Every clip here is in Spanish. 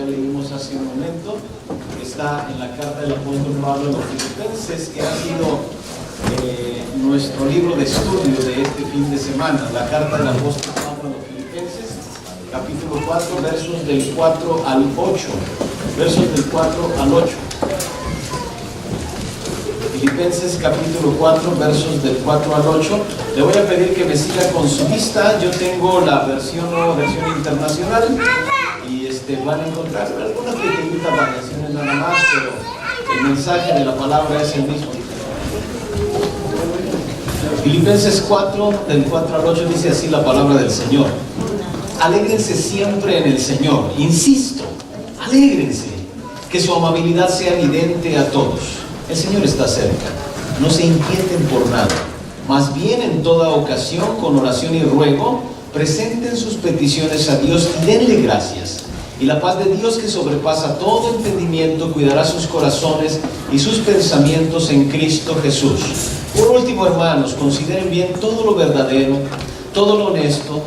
ya leímos hace un momento, que está en la carta del apóstol Pablo a los Filipenses, que ha sido nuestro libro de estudio de este fin de semana, la carta del apóstol Pablo a los Filipenses, capítulo 4, versos del 4 al 8, versos del 4 al 8. Filipenses capítulo 4, versos del 4 al 8. Le voy a pedir que me siga con su vista. Yo tengo la versión internacional y van a encontrar algunas pequeñitas variaciones nada más, pero el mensaje de la palabra es el mismo. Filipenses 4, del 4 al 8 dice así la palabra del Señor: alégrense siempre en el Señor. Insisto, alégrense, que su amabilidad sea evidente a todos. El Señor está cerca. No se inquieten por nada, más bien en toda ocasión, con oración y ruego, presenten sus peticiones a Dios y denle gracias. Y la paz de Dios, que sobrepasa todo entendimiento, cuidará sus corazones y sus pensamientos en Cristo Jesús. Por último, hermanos, consideren bien todo lo verdadero, todo lo honesto,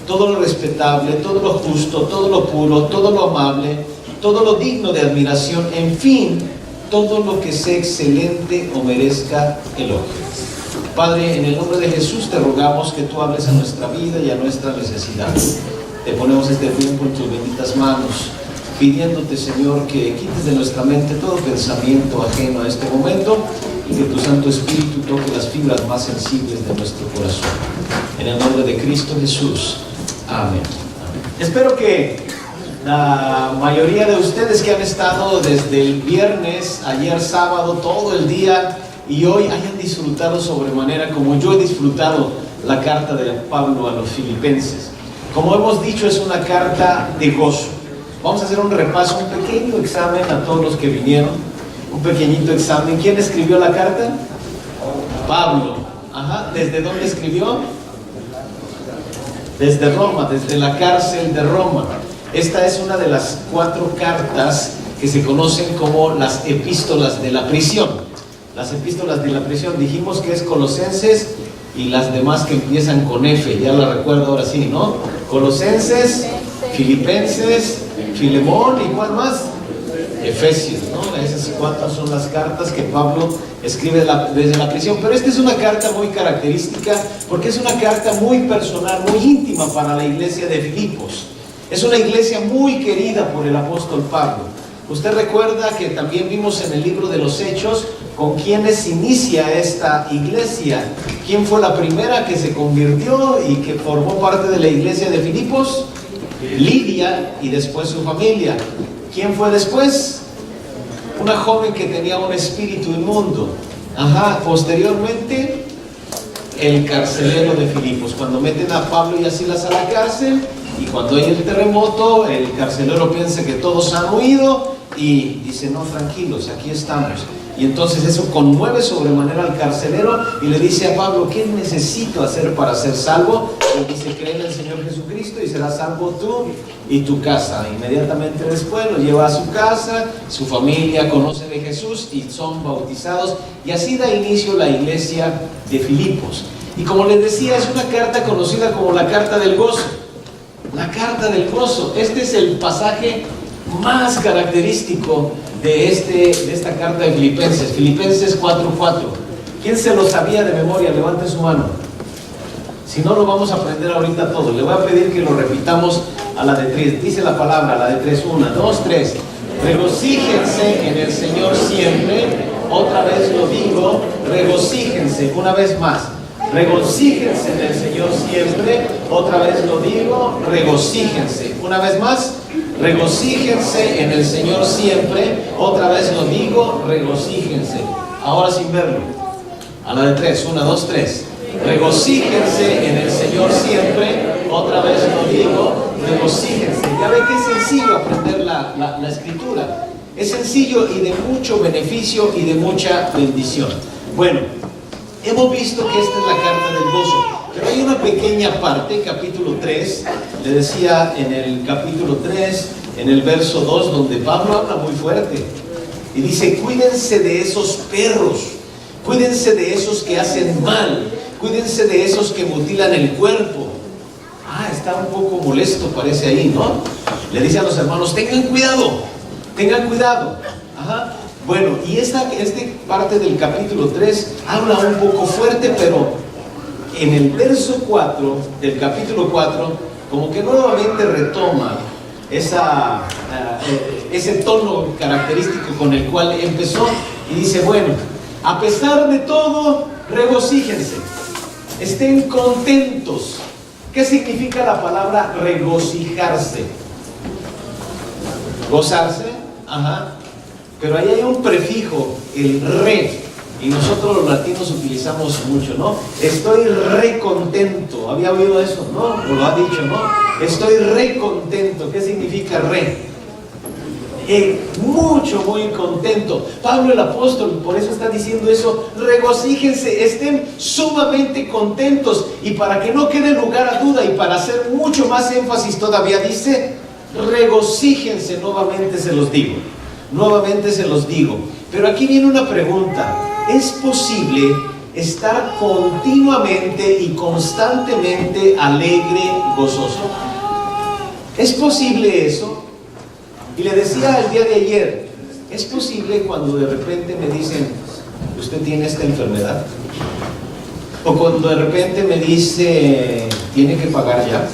todo lo respetable, todo lo justo, todo lo puro, todo lo amable, todo lo digno de admiración, en fin, todo lo que sea excelente o merezca elogio. Padre, en el nombre de Jesús te rogamos que tú hables a nuestra vida y a nuestra necesidad. Te ponemos este tiempo en tus benditas manos, pidiéndote, Señor, que quites de nuestra mente todo pensamiento ajeno a este momento y que tu Santo Espíritu toque las fibras más sensibles de nuestro corazón. En el nombre de Cristo Jesús. Amén. Espero que la mayoría de ustedes que han estado desde el viernes, ayer sábado, todo el día y hoy hayan disfrutado sobremanera como yo he disfrutado la carta de Pablo a los Filipenses. Como hemos dicho, es una carta de gozo. Vamos a hacer un repaso, un pequeño examen a todos los que vinieron, un pequeñito examen. ¿Quién escribió la carta? Pablo. Ajá. ¿Desde dónde escribió? Desde Roma, desde la cárcel de Roma. Esta es una de las 4 cartas que se conocen como las epístolas de la prisión. Las epístolas de la prisión, dijimos que es Colosenses y las demás que empiezan con F, ya la recuerdo ahora sí, ¿no? Colosenses, Filipenses, Filemón y ¿cuál más? Efesios, ¿no? Esas 4 son las cartas que Pablo escribe desde la prisión. Pero esta es una carta muy característica porque es una carta muy personal, muy íntima para la iglesia de Filipos. Es una iglesia muy querida por el apóstol Pablo. Usted recuerda que también vimos en el libro de los Hechos con quienes inicia esta iglesia. ¿Quién fue la primera que se convirtió y que formó parte de la iglesia de Filipos? Lidia, y después su familia. ¿Quién fue después? Una joven que tenía un espíritu inmundo. Posteriormente, el carcelero de Filipos. Cuando meten a Pablo y a Silas a la cárcel, y cuando hay el terremoto, el carcelero piensa que todos han huido y dice: no, tranquilos, aquí estamos. Y entonces eso conmueve sobremanera al carcelero y le dice a Pablo: ¿qué necesito hacer para ser salvo? Y dice: cree en el Señor Jesucristo y serás salvo tú y tu casa. Inmediatamente después lo lleva a su casa, su familia conoce de Jesús y son bautizados, y así da inicio la iglesia de Filipos. Y como les decía, es una carta conocida como la carta del gozo. La carta del gozo. Este es el pasaje más característico de esta carta de Filipenses. Filipenses 4:4. ¿Quién se lo sabía de memoria? Levante su mano. Si no, lo vamos a aprender ahorita todo. Le voy a pedir que lo repitamos a la de 3. Dice la palabra, a la de 3. 1, 2, 3. Regocíjense en el Señor siempre. Otra vez lo digo, regocíjense. Una vez más. Regocíjense en el Señor siempre. Otra vez lo digo, regocíjense. Una vez más, regocíjense en el Señor siempre. Otra vez lo digo, regocíjense. Ahora sin verlo. A la de 3, 1, 2, 3. Regocíjense en el Señor siempre. Otra vez lo digo, regocíjense. Ya ven que es sencillo aprender la escritura. Es sencillo y de mucho beneficio y de mucha bendición. Bueno, hemos visto que esta es la carta del gozo, pero hay una pequeña parte, capítulo 3, le decía en el capítulo 3, en el verso 2, donde Pablo habla muy fuerte, y dice: cuídense de esos perros, cuídense de esos que hacen mal, cuídense de esos que mutilan el cuerpo. Está un poco molesto, parece ahí, ¿no? Le dice a los hermanos, tengan cuidado, tengan cuidado. Ajá. Bueno, y esta parte del capítulo 3 habla un poco fuerte, pero en el verso 4 del capítulo 4, como que nuevamente retoma ese tono característico con el cual empezó, y dice, bueno, a pesar de todo, regocíjense, estén contentos. ¿Qué significa la palabra regocijarse? Gozarse, ajá. Pero ahí hay un prefijo, el re, y nosotros los latinos utilizamos mucho, ¿no? Estoy re contento. ¿Había oído eso? ¿No? ¿O lo ha dicho? ¿No? Estoy re contento. ¿Qué significa re? Muy contento. Pablo el apóstol por eso está diciendo eso. Regocíjense, estén sumamente contentos. Y para que no quede lugar a duda y para hacer mucho más énfasis todavía dice, regocíjense, nuevamente se los digo. Nuevamente se los digo. Pero aquí viene una pregunta. ¿Es posible estar continuamente y constantemente alegre, gozoso? ¿Es posible eso? Y le decía el día de ayer, ¿es posible cuando de repente me dicen, usted tiene esta enfermedad? O cuando de repente me dice, tiene que pagar ya.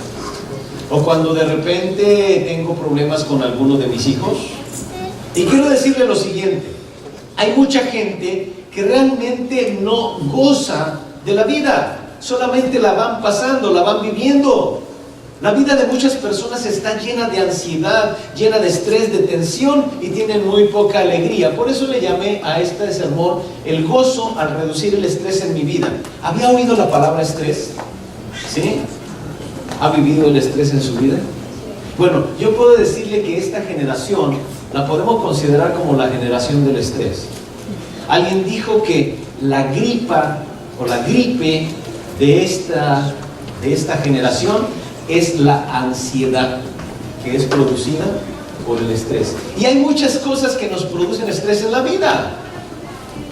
O cuando de repente tengo problemas con alguno de mis hijos. Y quiero decirle lo siguiente, hay mucha gente que realmente no goza de la vida, solamente la van pasando, la van viviendo. La vida de muchas personas está llena de ansiedad, llena de estrés, de tensión y tienen muy poca alegría. Por eso le llamé a este sermón el gozo al reducir el estrés en mi vida. ¿Había oído la palabra estrés? ¿Sí? ¿Ha vivido el estrés en su vida? Bueno, yo puedo decirle que esta generación la podemos considerar como la generación del estrés. Alguien dijo que la gripa o la gripe de esta generación es la ansiedad que es producida por el estrés. Y hay muchas cosas que nos producen estrés en la vida.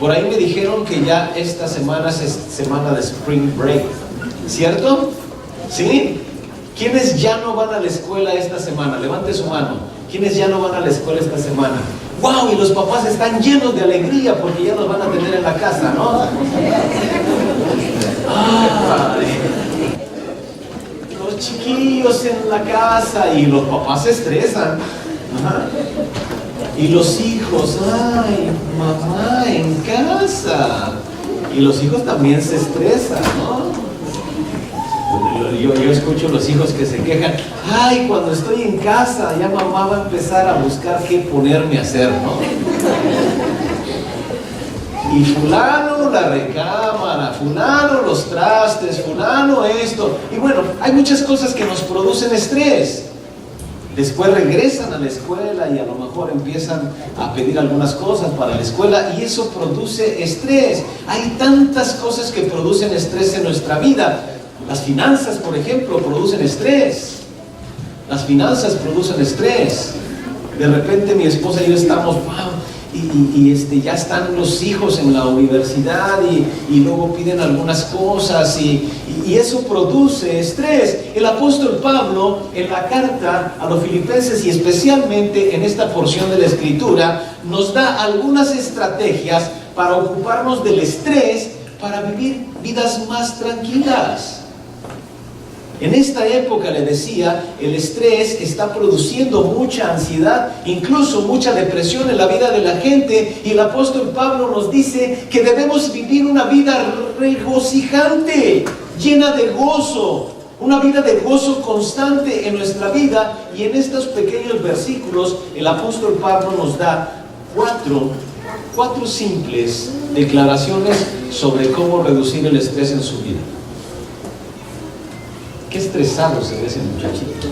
Por ahí me dijeron que ya esta semana es semana de Spring Break, ¿cierto? ¿Sí? ¿Quiénes ya no van a la escuela esta semana? Levante su mano. ¿Quiénes ya no van a la escuela esta semana? ¡Wow! Y los papás están llenos de alegría porque ya los van a tener en la casa, ¿no? Los chiquillos en la casa y los papás se estresan. Ajá. Y los hijos, ¡ay, mamá en casa! Y los hijos también se estresan, ¿no? Yo escucho los hijos que se quejan, ay, cuando estoy en casa ya mamá va a empezar a buscar qué ponerme a hacer, ¿no? Y fulano la recámara, fulano los trastes, fulano esto. Y bueno, hay muchas cosas que nos producen estrés. Después regresan a la escuela y a lo mejor empiezan a pedir algunas cosas para la escuela y eso produce estrés. Hay tantas cosas que producen estrés en nuestra vida. Las finanzas, por ejemplo, producen estrés. Las finanzas producen estrés. De repente mi esposa y yo estamos, wow, y ya están los hijos en la universidad y luego piden algunas cosas y eso produce estrés. El apóstol Pablo en la carta a los Filipenses y especialmente en esta porción de la Escritura nos da algunas estrategias para ocuparnos del estrés para vivir vidas más tranquilas. En esta época, le decía, el estrés está produciendo mucha ansiedad, incluso mucha depresión en la vida de la gente, y el apóstol Pablo nos dice que debemos vivir una vida regocijante, llena de gozo, una vida de gozo constante en nuestra vida. Y en estos pequeños versículos el apóstol Pablo nos da cuatro simples declaraciones sobre cómo reducir el estrés en su vida. Qué estresado se ve ese muchachito.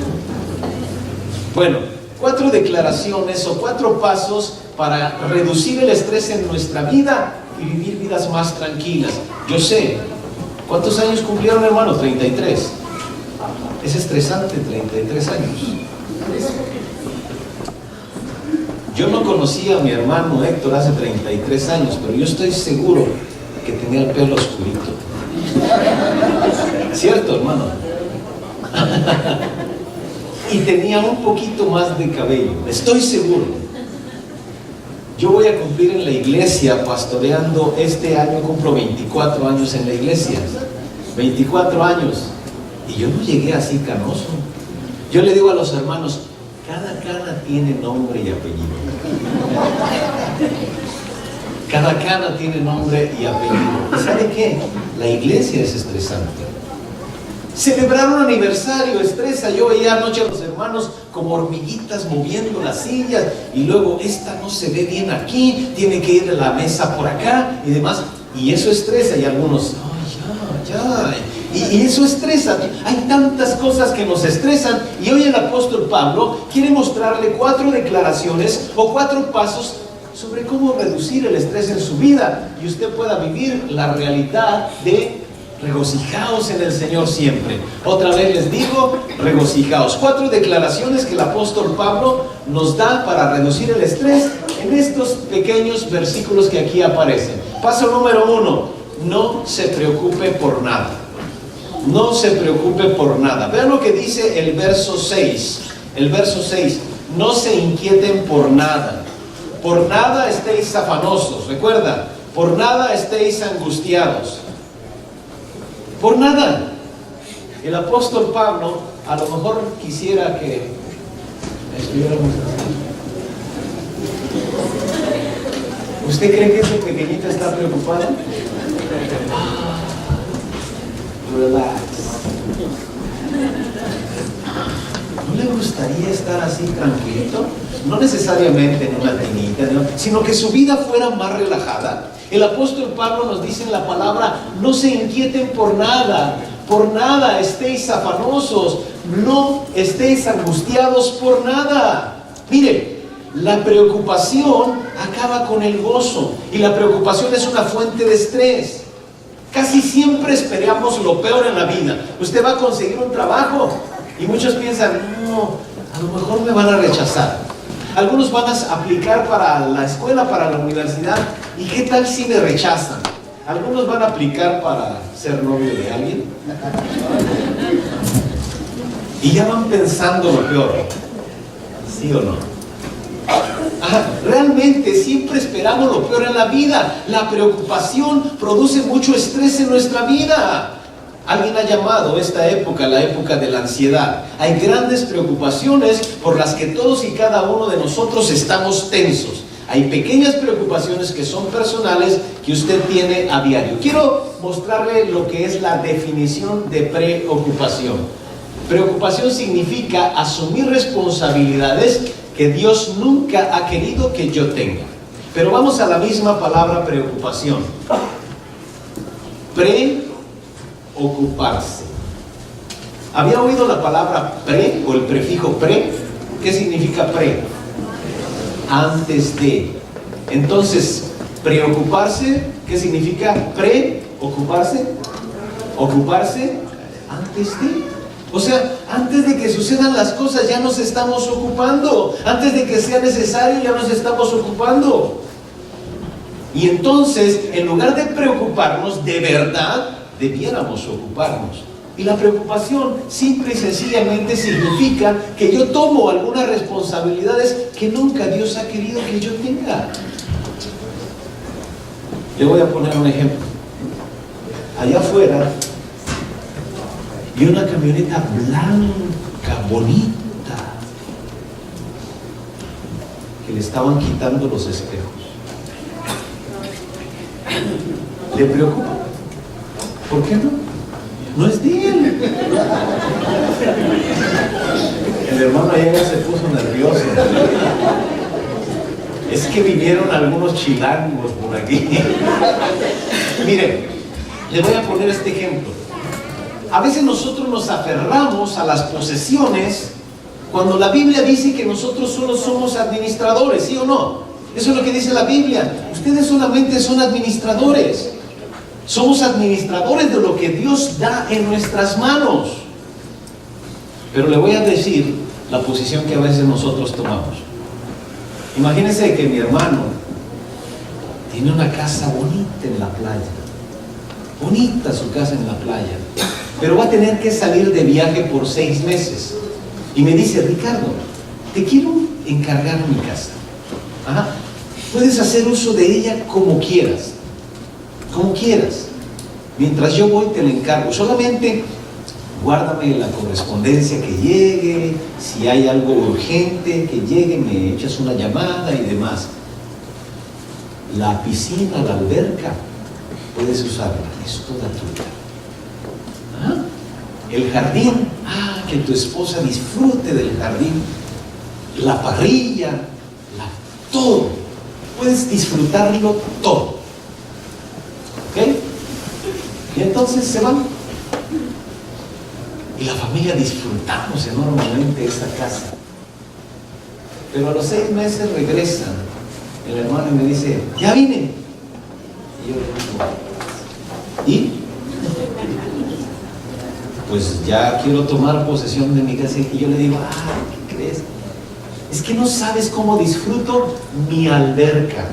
Bueno, 4 declaraciones o 4 pasos para reducir el estrés en nuestra vida y vivir vidas más tranquilas. Yo sé, ¿cuántos años cumplieron, hermano? 33. Es estresante, 33 años. Yo no conocía a mi hermano Héctor hace 33 años, pero yo estoy seguro que tenía el pelo oscurito. ¿Cierto, hermano? y tenía un poquito más de cabello, estoy seguro. Yo voy a cumplir en la iglesia pastoreando, este año cumplo 24 años en la iglesia, 24 años, y yo no llegué así canoso. Yo le digo a los hermanos, cada cana tiene nombre y apellido. Cada cana tiene nombre y apellido. ¿Y sabe qué? La iglesia es estresante. Celebrar un aniversario estresa. Yo veía anoche a los hermanos como hormiguitas moviendo las sillas, y luego esta no se ve bien aquí, tiene que ir a la mesa por acá y demás, y eso estresa. Y algunos, ay, ya, y eso estresa. Hay tantas cosas que nos estresan, y hoy el apóstol Pablo quiere mostrarle 4 declaraciones o 4 pasos sobre cómo reducir el estrés en su vida, y usted pueda vivir la realidad de regocijaos en el Señor siempre. Otra vez les digo, regocijaos. 4 declaraciones que el apóstol Pablo nos da para reducir el estrés en estos pequeños versículos que aquí aparecen. Paso número 1, no se preocupe por nada. No se preocupe por nada. Vean lo que dice el verso 6. El verso 6, no se inquieten por nada. Por nada estéis afanosos. Recuerda, por nada estéis angustiados. Por nada. El apóstol Pablo a lo mejor quisiera que estuviéramos así. ¿Usted cree que ese pequeñito está preocupado? Relax. ¿No le gustaría estar así tranquilito? No necesariamente en una tinita, sino que su vida fuera más relajada. El apóstol Pablo nos dice en la palabra, no se inquieten por nada estéis afanosos, no estéis angustiados por nada. Mire, la preocupación acaba con el gozo, y la preocupación es una fuente de estrés. Casi siempre esperamos lo peor en la vida. Usted va a conseguir un trabajo y muchos piensan, no, a lo mejor me van a rechazar. Algunos van a aplicar para la escuela, para la universidad, ¿y qué tal si me rechazan? Algunos van a aplicar para ser novio de alguien, y ya van pensando lo peor. ¿Sí o no? Realmente siempre esperamos lo peor en la vida. La preocupación produce mucho estrés en nuestra vida. Alguien ha llamado esta época la época de la ansiedad. Hay grandes preocupaciones por las que todos y cada uno de nosotros estamos tensos. Hay pequeñas preocupaciones que son personales, que usted tiene a diario. Quiero mostrarle lo que es la definición de preocupación. Preocupación significa asumir responsabilidades que Dios nunca ha querido que yo tenga. Pero vamos a la misma palabra preocupación. Preocuparse. ¿Había oído la palabra pre o el prefijo pre? ¿Qué significa pre? Antes de. Entonces, preocuparse, ¿qué significa preocuparse? Ocuparse antes de. O sea, antes de que sucedan las cosas ya nos estamos ocupando. Antes de que sea necesario ya nos estamos ocupando. Y entonces, en lugar de preocuparnos, de verdad, debiéramos ocuparnos. Y la preocupación simple y sencillamente significa que yo tomo algunas responsabilidades que nunca Dios ha querido que yo tenga. Le voy a poner un ejemplo. Allá afuera vi una camioneta blanca, bonita, que le estaban quitando los espejos. ¿Le preocupa? ¿Por qué no? No es de él. El hermano allá se puso nervioso. Es que vinieron algunos chilangos por aquí. Miren, les voy a poner este ejemplo. A veces nosotros nos aferramos a las posesiones cuando la Biblia dice que nosotros solo somos administradores, ¿sí o no? Eso es lo que dice la Biblia. Ustedes solamente son administradores. Somos administradores de lo que Dios da en nuestras manos. Pero le voy a decir la posición que a veces nosotros tomamos. Imagínense que mi hermano tiene una casa bonita en la playa. Bonita su casa en la playa. Pero va a tener que salir de viaje por 6 meses. y me dice: Ricardo, te quiero encargar mi casa. Ajá. Puedes hacer uso de ella como quieras. Como quieras. Mientras yo voy te la encargo. Solamente guárdame la correspondencia que llegue. Si hay algo urgente que llegue, me echas una llamada y demás. La piscina, la alberca, puedes usarla. Es toda tuya. ¿Ah? El jardín, que tu esposa disfrute del jardín. La parrilla, todo. Puedes disfrutarlo todo. ¿Ok? Y entonces se van. Y la familia disfrutamos enormemente esa casa. Pero a los 6 meses regresan el hermano y me dice: ya vine. Y yo le digo: ¿y? Pues ya quiero tomar posesión de mi casa. Y yo le digo: ¿qué crees? Es que no sabes cómo disfruto mi alberca.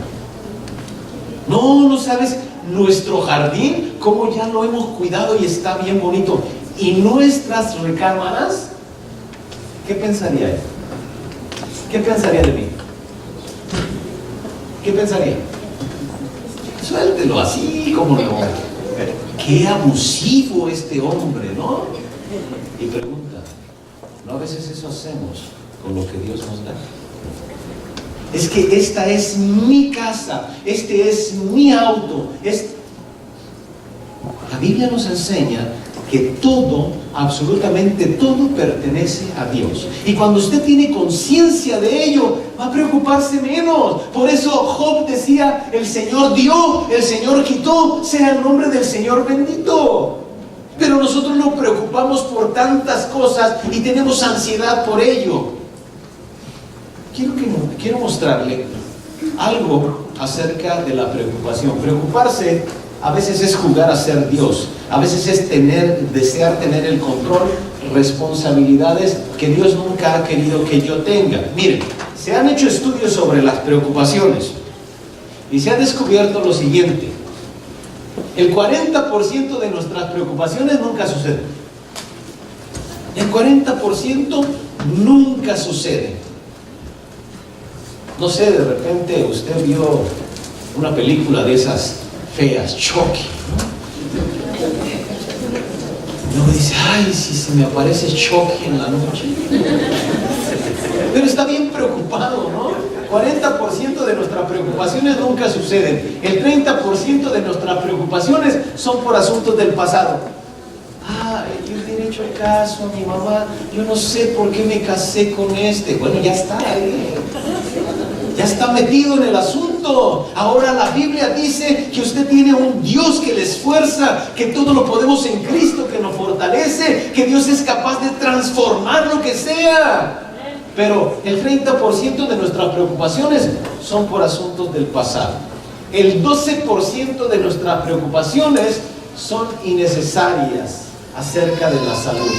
No sabes nuestro jardín, cómo ya lo hemos cuidado y está bien bonito. Y nuestras recámaras, ¿qué pensaría él? ¿Qué pensaría de mí? ¿Qué pensaría? Suéltelo así como no. Qué abusivo este hombre, ¿no? Y pregunta: ¿no a veces eso hacemos con lo que Dios nos da? Es que esta es mi casa, este es mi auto. La Biblia nos enseña que todo, absolutamente todo, pertenece a Dios. Y cuando usted tiene conciencia de ello, va a preocuparse menos. Por eso Job decía: el Señor dio, el Señor quitó, sea el nombre del Señor bendito. Pero nosotros nos preocupamos por tantas cosas y tenemos ansiedad por ello. Quiero mostrarle algo acerca de la preocupación. Preocuparse a veces es jugar a ser Dios, a veces es desear tener el control, responsabilidades que Dios nunca ha querido que yo tenga. Miren, se han hecho estudios sobre las preocupaciones y se ha descubierto lo siguiente: el 40% de nuestras preocupaciones nunca suceden. El 40% nunca sucede. No sé, de repente usted vio una película de esas feas, Chucky, ¿no? Luego dice: ay, si se me aparece Chucky en la noche. Pero está bien preocupado, ¿no? 40% de nuestras preocupaciones nunca suceden. El 30% de nuestras preocupaciones son por asuntos del pasado. Yo le he hecho caso a mi mamá, yo no sé por qué me casé con este. Bueno, ya está ahí. Ya está metido en el asunto. Ahora la Biblia dice que usted tiene un Dios que le esfuerza, que todo lo podemos en Cristo, que nos fortalece, que Dios es capaz de transformar lo que sea. Pero el 30% de nuestras preocupaciones son por asuntos del pasado. El 12% de nuestras preocupaciones son innecesarias acerca de la salud.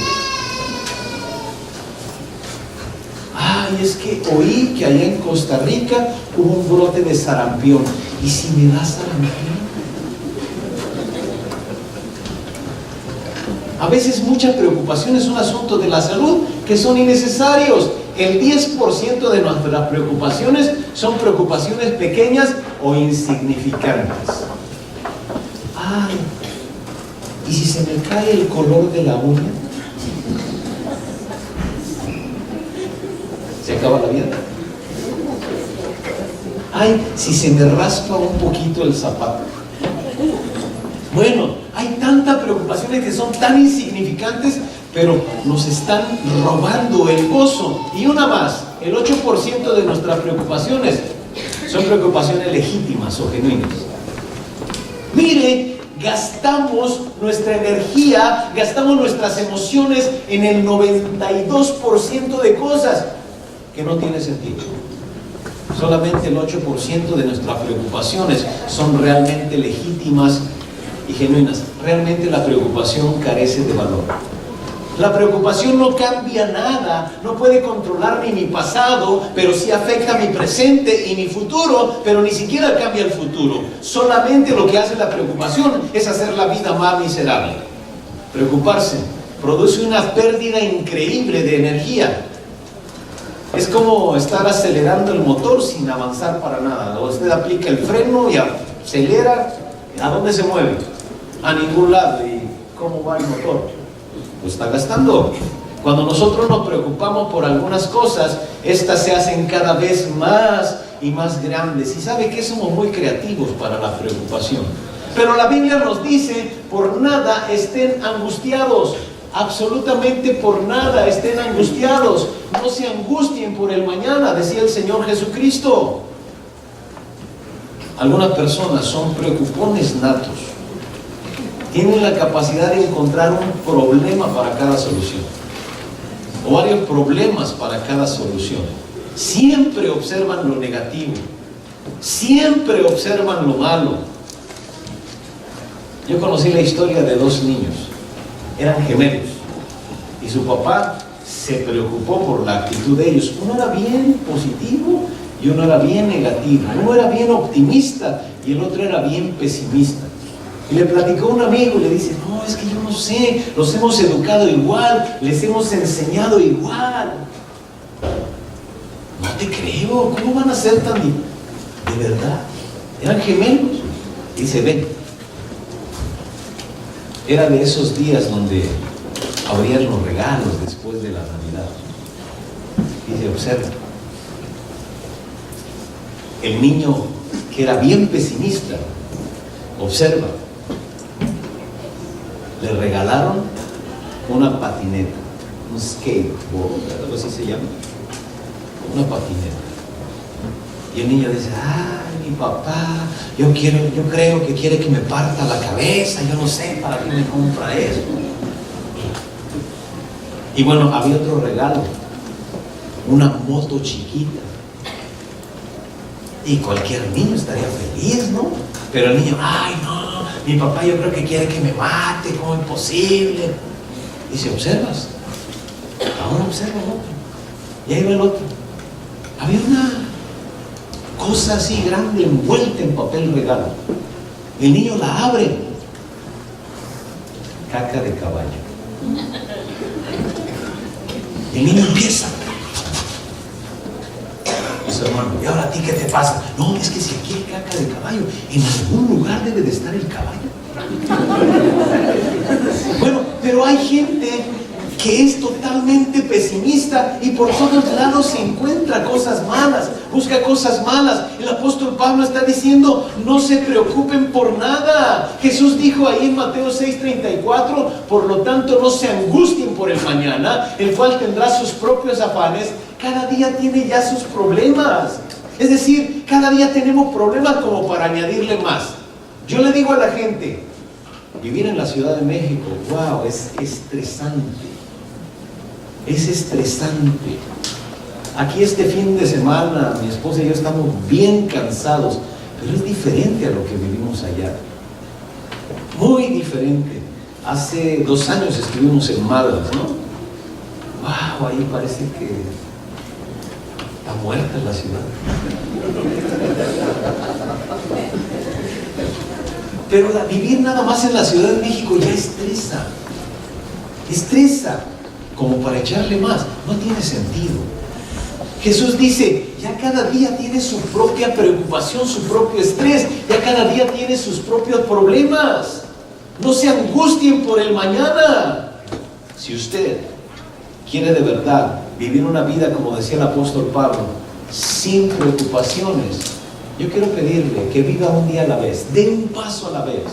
Es que oí que allá en Costa Rica hubo un brote de sarampión. ¿Y si me da sarampión? A veces muchas preocupaciones son asuntos de la salud que son innecesarios. El 10% de nuestras preocupaciones son preocupaciones pequeñas o insignificantes. ¿Y si se me cae el color de la uña? ¿Se acaba la vida? Si se me raspa un poquito el zapato. Bueno, hay tantas preocupaciones que son tan insignificantes, pero nos están robando el gozo. Y una más, el 8% de nuestras preocupaciones son preocupaciones legítimas o genuinas. Mire, gastamos nuestra energía, gastamos nuestras emociones en el 92% de cosas que no tiene sentido. Solamente el 8% de nuestras preocupaciones son realmente legítimas y genuinas. Realmente la preocupación carece de valor. La preocupación no cambia nada, no puede controlar ni mi pasado, pero sí afecta mi presente y mi futuro, pero ni siquiera cambia el futuro. Solamente lo que hace la preocupación es hacer la vida más miserable. Preocuparse produce una pérdida increíble de energía. Es como estar acelerando el motor sin avanzar para nada. O usted aplica el freno y acelera. ¿A dónde se mueve? A ningún lado. ¿Y cómo va el motor? Pues está gastando. Cuando nosotros nos preocupamos por algunas cosas, estas se hacen cada vez más y más grandes. Y sabe que somos muy creativos para la preocupación. Pero la Biblia nos dice, por nada estén angustiados. Absolutamente por nada estén angustiados. No se angustien por el mañana, decía el Señor Jesucristo. Algunas personas son preocupones natos. Tienen la capacidad de encontrar un problema para cada solución. O varios problemas para cada solución. Siempre observan lo negativo. Siempre observan lo malo. Yo conocí la historia de dos niños. Eran gemelos. Y su papá se preocupó por la actitud de ellos. Uno era bien positivo y uno era bien negativo. Uno era bien optimista y el otro era bien pesimista. Y le platicó a un amigo y le dice, no, es que yo no sé, los hemos educado igual, les hemos enseñado igual. No te creo, ¿cómo van a ser tan de verdad? Eran gemelos. Dice, ven. Era de esos días donde abrían los regalos después de la Navidad. Dice, observa. El niño que era bien pesimista, observa. Le regalaron una patineta, un skateboard, algo así se llama, una patineta. Y el niño dice, ay, mi papá, yo creo que quiere que me parta la cabeza, yo no sé para qué me compra eso. Y bueno, había otro regalo, una moto chiquita. Y cualquier niño estaría feliz, ¿no? Pero el niño, ay, no, mi papá yo creo que quiere que me mate, ¿cómo es posible? Y si observas, ahora observa el otro. Y ahí va el otro. Había una cosa así grande envuelta en papel regalo. El niño la abre. Caca de caballo. El niño empieza. Dice, hermano, ¿y ahora a ti qué te pasa? No, es que si aquí hay caca de caballo, en algún lugar debe de estar el caballo. Bueno, pero hay gente que es totalmente pesimista y por todos lados se encuentra cosas malas, busca cosas malas. El apóstol Pablo está diciendo, no se preocupen por nada. Jesús dijo ahí en Mateo 6:34, por lo tanto no se angustien por el mañana, el cual tendrá sus propios afanes. Cada día tiene ya sus problemas. Es decir, cada día tenemos problemas como para añadirle más. Yo le digo a la gente, vivir en la Ciudad de México, wow, es estresante. Es estresante. Aquí este fin de semana, mi esposa y yo estamos bien cansados, pero es diferente a lo que vivimos allá. Muy diferente. Hace 2 años estuvimos en Madras, ¿no? Wow, ahí parece que está muerta la ciudad. Pero vivir nada más en la Ciudad de México ya estresa. Estresa. Como para echarle más, no tiene sentido. Jesús dice, ya cada día tiene su propia preocupación, su propio estrés, ya cada día tiene sus propios problemas. No se angustien por el mañana. Si usted quiere de verdad vivir una vida, como decía el apóstol Pablo, sin preocupaciones, yo quiero pedirle que viva un día a la vez, dé un paso a la vez.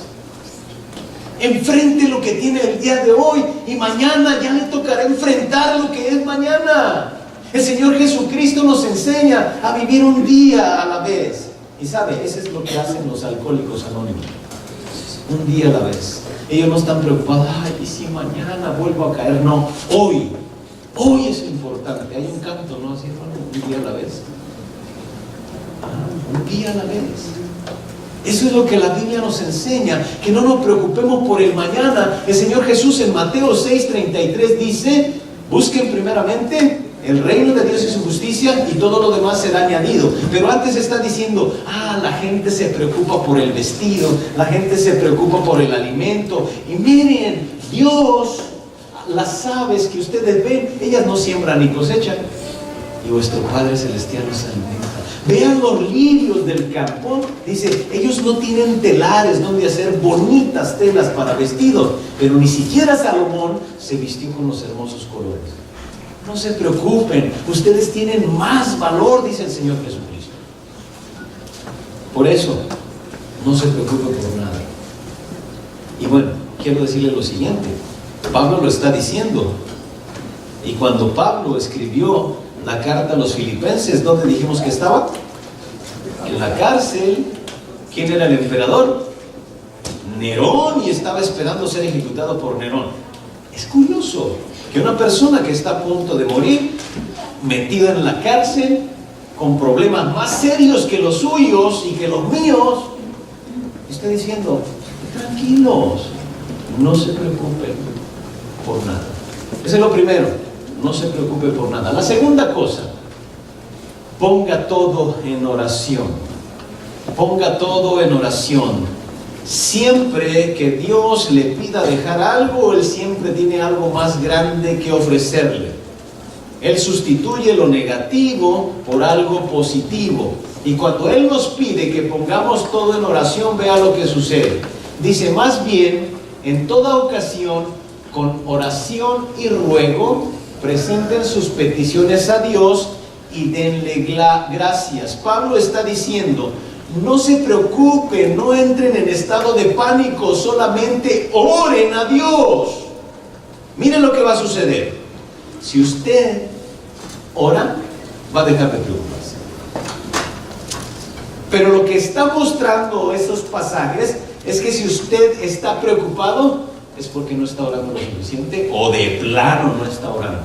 Enfrente lo que tiene el día de hoy y mañana ya le tocará enfrentar lo que es mañana. El Señor Jesucristo nos enseña a vivir un día a la vez. Y sabe, eso es lo que hacen los alcohólicos anónimos. Un día a la vez. Ellos no están preocupados, ay, y si mañana vuelvo a caer. No, hoy es importante. Hay un canto, ¿no? Así, un día a la vez. Un día a la vez. Eso es lo que la Biblia nos enseña, que no nos preocupemos por el mañana. El Señor Jesús en Mateo 6:33 dice, busquen primeramente el reino de Dios y su justicia y todo lo demás será añadido. Pero antes está diciendo, la gente se preocupa por el vestido, la gente se preocupa por el alimento. Y miren, Dios, las aves que ustedes ven, ellas no siembran ni cosechan. y vuestro Padre Celestial los alimenta. Vean los lirios del campo. Dice, ellos no tienen telares donde hacer bonitas telas para vestidos, pero ni siquiera Salomón se vistió con los hermosos colores. No se preocupen, ustedes tienen más valor, dice el Señor Jesucristo. Por eso, no se preocupe por nada. Y bueno, quiero decirle lo siguiente, Pablo lo está diciendo. Y cuando Pablo escribió la carta a los filipenses, ¿dónde dijimos que estaba? En la cárcel. ¿Quién era el emperador? Nerón, y estaba esperando ser ejecutado por Nerón. Es curioso que una persona que está a punto de morir, metida en la cárcel, con problemas más serios que los suyos y que los míos, está diciendo, tranquilos, no se preocupen por nada. Ese es lo primero, no se preocupe por nada. La segunda cosa, ponga todo en oración. Ponga todo en oración. Siempre que Dios le pida dejar algo, Él siempre tiene algo más grande que ofrecerle. Él sustituye lo negativo por algo positivo. Y cuando Él nos pide que pongamos todo en oración, vea lo que sucede. Dice, más bien, en toda ocasión, con oración y ruego, presenten sus peticiones a Dios y denle gracias. Pablo está diciendo, no se preocupen, no entren en estado de pánico, solamente oren a Dios. Miren lo que va a suceder. Si usted ora, va a dejar de preocuparse. Pero lo que está mostrando esos pasajes es que si usted está preocupado, es porque no está orando lo suficiente o de plano no está orando.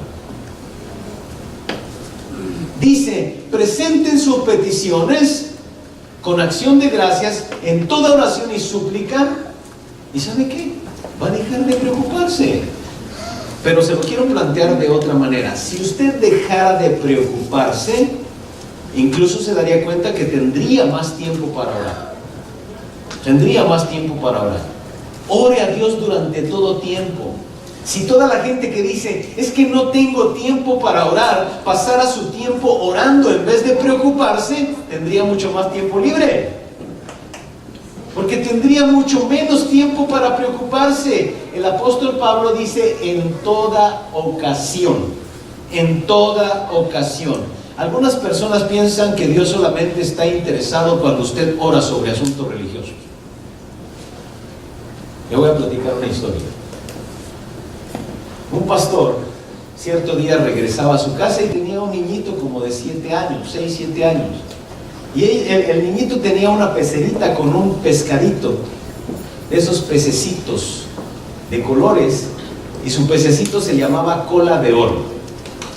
Dice, presenten sus peticiones con acción de gracias en toda oración y súplica. ¿Y sabe qué? Va a dejar de preocuparse. Pero se lo quiero plantear de otra manera. Si usted dejara de preocuparse, incluso se daría cuenta que tendría más tiempo para orar. Tendría más tiempo para orar. Ore a Dios durante todo tiempo. Si toda la gente que dice, es que no tengo tiempo para orar, pasara su tiempo orando en vez de preocuparse, tendría mucho más tiempo libre. Porque tendría mucho menos tiempo para preocuparse. El apóstol Pablo dice, en toda ocasión. En toda ocasión. Algunas personas piensan que Dios solamente está interesado cuando usted ora sobre asuntos religiosos. Le voy a platicar una historia. Un pastor, cierto día regresaba a su casa y tenía un niñito como de 7 años, 6, 7 años. Y el niñito tenía una pecerita con un pescadito, de esos pececitos de colores, y su pececito se llamaba cola de oro,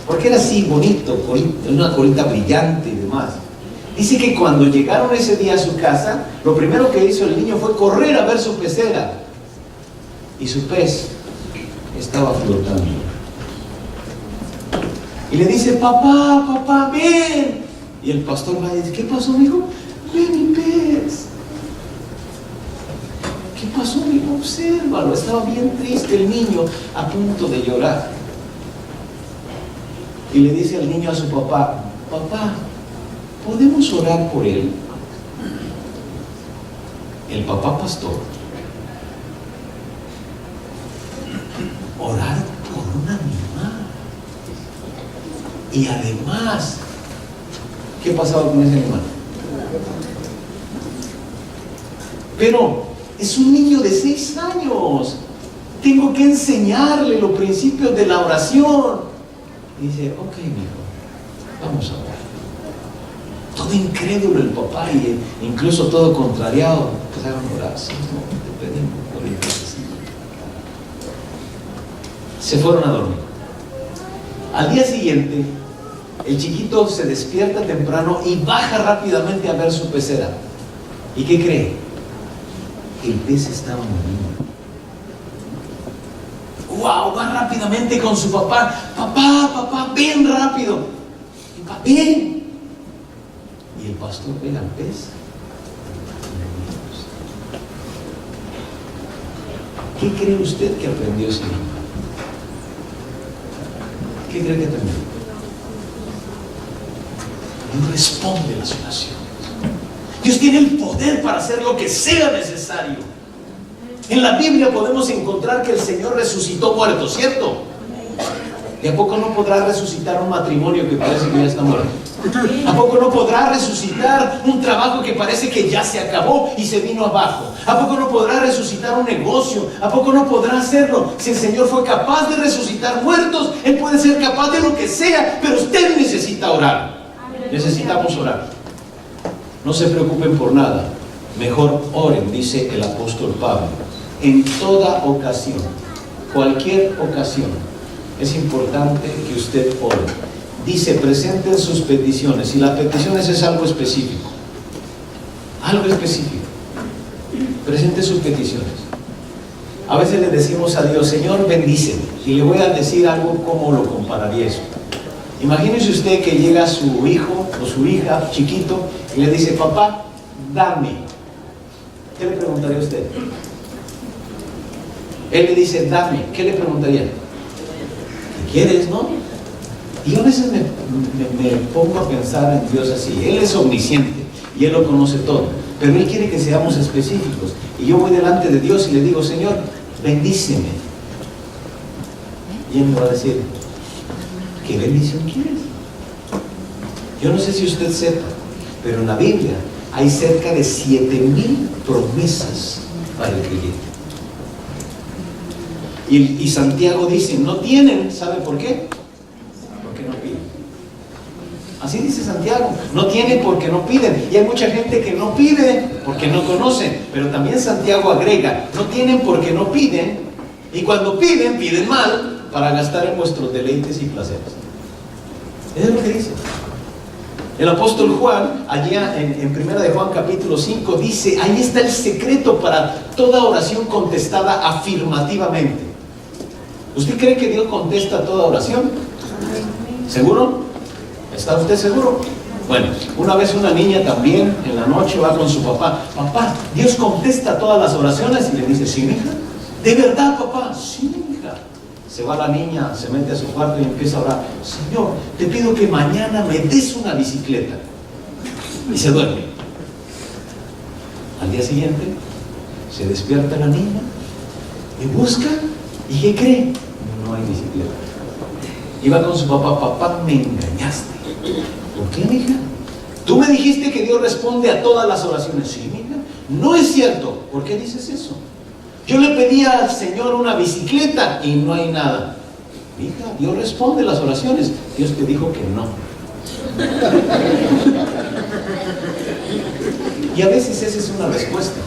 porque era así bonito, una colita brillante y demás. Dice que cuando llegaron ese día a su casa, lo primero que hizo el niño fue correr a ver su pecera. Y su pez estaba flotando. Y le dice, papá, ven. Y el pastor va y dice, ¿qué pasó, hijo? Ven, mi pez. ¿Qué pasó, hijo? Obsérvalo. Estaba bien triste el niño, a punto de llorar. Y le dice al niño a su papá, ¿podemos orar por él? El papá pastor, orar por un animal. Y además, ¿qué pasaba con ese animal? Pero es un niño de 6 años. Tengo que enseñarle los principios de la oración. Y dice, ok, mijo, vamos a orar. Todo incrédulo el papá y incluso todo contrariado. Empezaron a orar. Sí, no, te pedimos por el Señor. Se fueron a dormir. Al día siguiente, el chiquito se despierta temprano y baja rápidamente a ver su pecera. ¿Y qué cree? El pez estaba muriendo. ¡Wow! Va rápidamente con su papá. Papá, ven rápido. Y papá, ven. Y el pastor ve al pez. ¿Qué cree usted que aprendió ese niño? ¿Qué cree que aprendió? Dios responde las oraciones. Dios tiene el poder para hacer lo que sea necesario. En la Biblia podemos encontrar que el Señor resucitó muertos, ¿cierto? ¿Y a poco no podrá resucitar un matrimonio que parece que ya está muerto? ¿A poco no podrá resucitar un trabajo que parece que ya se acabó y se vino abajo? ¿A poco no podrá resucitar un negocio? ¿A poco no podrá hacerlo? Si el Señor fue capaz de resucitar muertos, Él puede ser capaz de lo que sea, pero usted necesita orar. Necesitamos orar. No se preocupen por nada, mejor oren, dice el apóstol Pablo, en toda ocasión, cualquier ocasión. Es importante que usted ore. Dice, presenten sus peticiones. Y las peticiones es algo específico. Algo específico. Presente sus peticiones. A veces le decimos a Dios, Señor, bendíceme. Y le voy a decir algo, ¿cómo lo compararía eso? Imagínese usted que llega su hijo o su hija chiquito y le dice, papá, dame. ¿Qué le preguntaría a usted? Él le dice, dame. ¿Qué le preguntaría? ¿Quieres, no? Y a veces me pongo a pensar en Dios así. Él es omnisciente y Él lo conoce todo, pero Él quiere que seamos específicos. Y yo voy delante de Dios y le digo, Señor, bendíceme. Y Él me va a decir, ¿qué bendición quieres? Yo no sé si usted sepa, pero en la Biblia hay cerca de 7,000 promesas para el creyente. Y Santiago dice, no tienen, ¿sabe por qué? Porque no piden. Así dice Santiago, no tienen porque no piden. Y hay mucha gente que no pide porque no conoce. Pero también Santiago agrega, no tienen porque no piden. Y cuando piden, piden mal para gastar en vuestros deleites y placeres. Eso es lo que dice. El apóstol Juan, allá en 1 de Juan capítulo 5, dice, ahí está el secreto para toda oración contestada afirmativamente. ¿Usted cree que Dios contesta toda oración? ¿Seguro? ¿Está usted seguro? Bueno, una vez una niña también en la noche va con su papá. Papá, ¿Dios contesta todas las oraciones? Y le dice, sí, mija. ¿De verdad, papá? Sí, mija. Se va la niña, se mete a su cuarto y empieza a orar. Señor, te pido que mañana me des una bicicleta. Y se duerme. Al día siguiente, se despierta la niña y busca. ¿Y qué cree? No hay bicicleta. Iba con su papá, papá, me engañaste. ¿Por qué, mija? Tú me dijiste que Dios responde a todas las oraciones. Sí, mija. No es cierto. ¿Por qué dices eso? Yo le pedí al Señor una bicicleta y no hay nada. Hija, Dios responde las oraciones. Dios te dijo que no. Y a veces esa es una respuesta.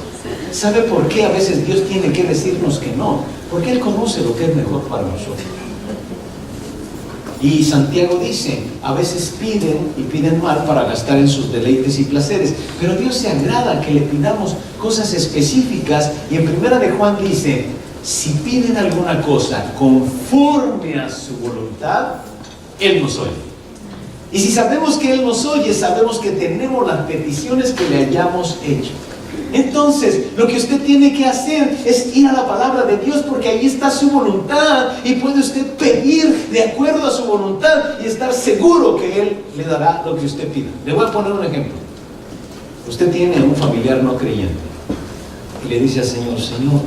¿Sabe por qué a veces Dios tiene que decirnos que no? Porque Él conoce lo que es mejor para nosotros. Y Santiago dice, a veces piden y piden mal para gastar en sus deleites y placeres, pero Dios se agrada que le pidamos cosas específicas. Y en 1 de Juan dice, si piden alguna cosa conforme a su voluntad, Él nos oye. Y si sabemos que Él nos oye, sabemos que tenemos las peticiones que le hayamos hecho. Entonces, lo que usted tiene que hacer es ir a la palabra de Dios, porque ahí está su voluntad y puede usted pedir de acuerdo a su voluntad y estar seguro que Él le dará lo que usted pida. Le voy a poner un ejemplo. Usted tiene a un familiar no creyente y le dice al Señor, Señor,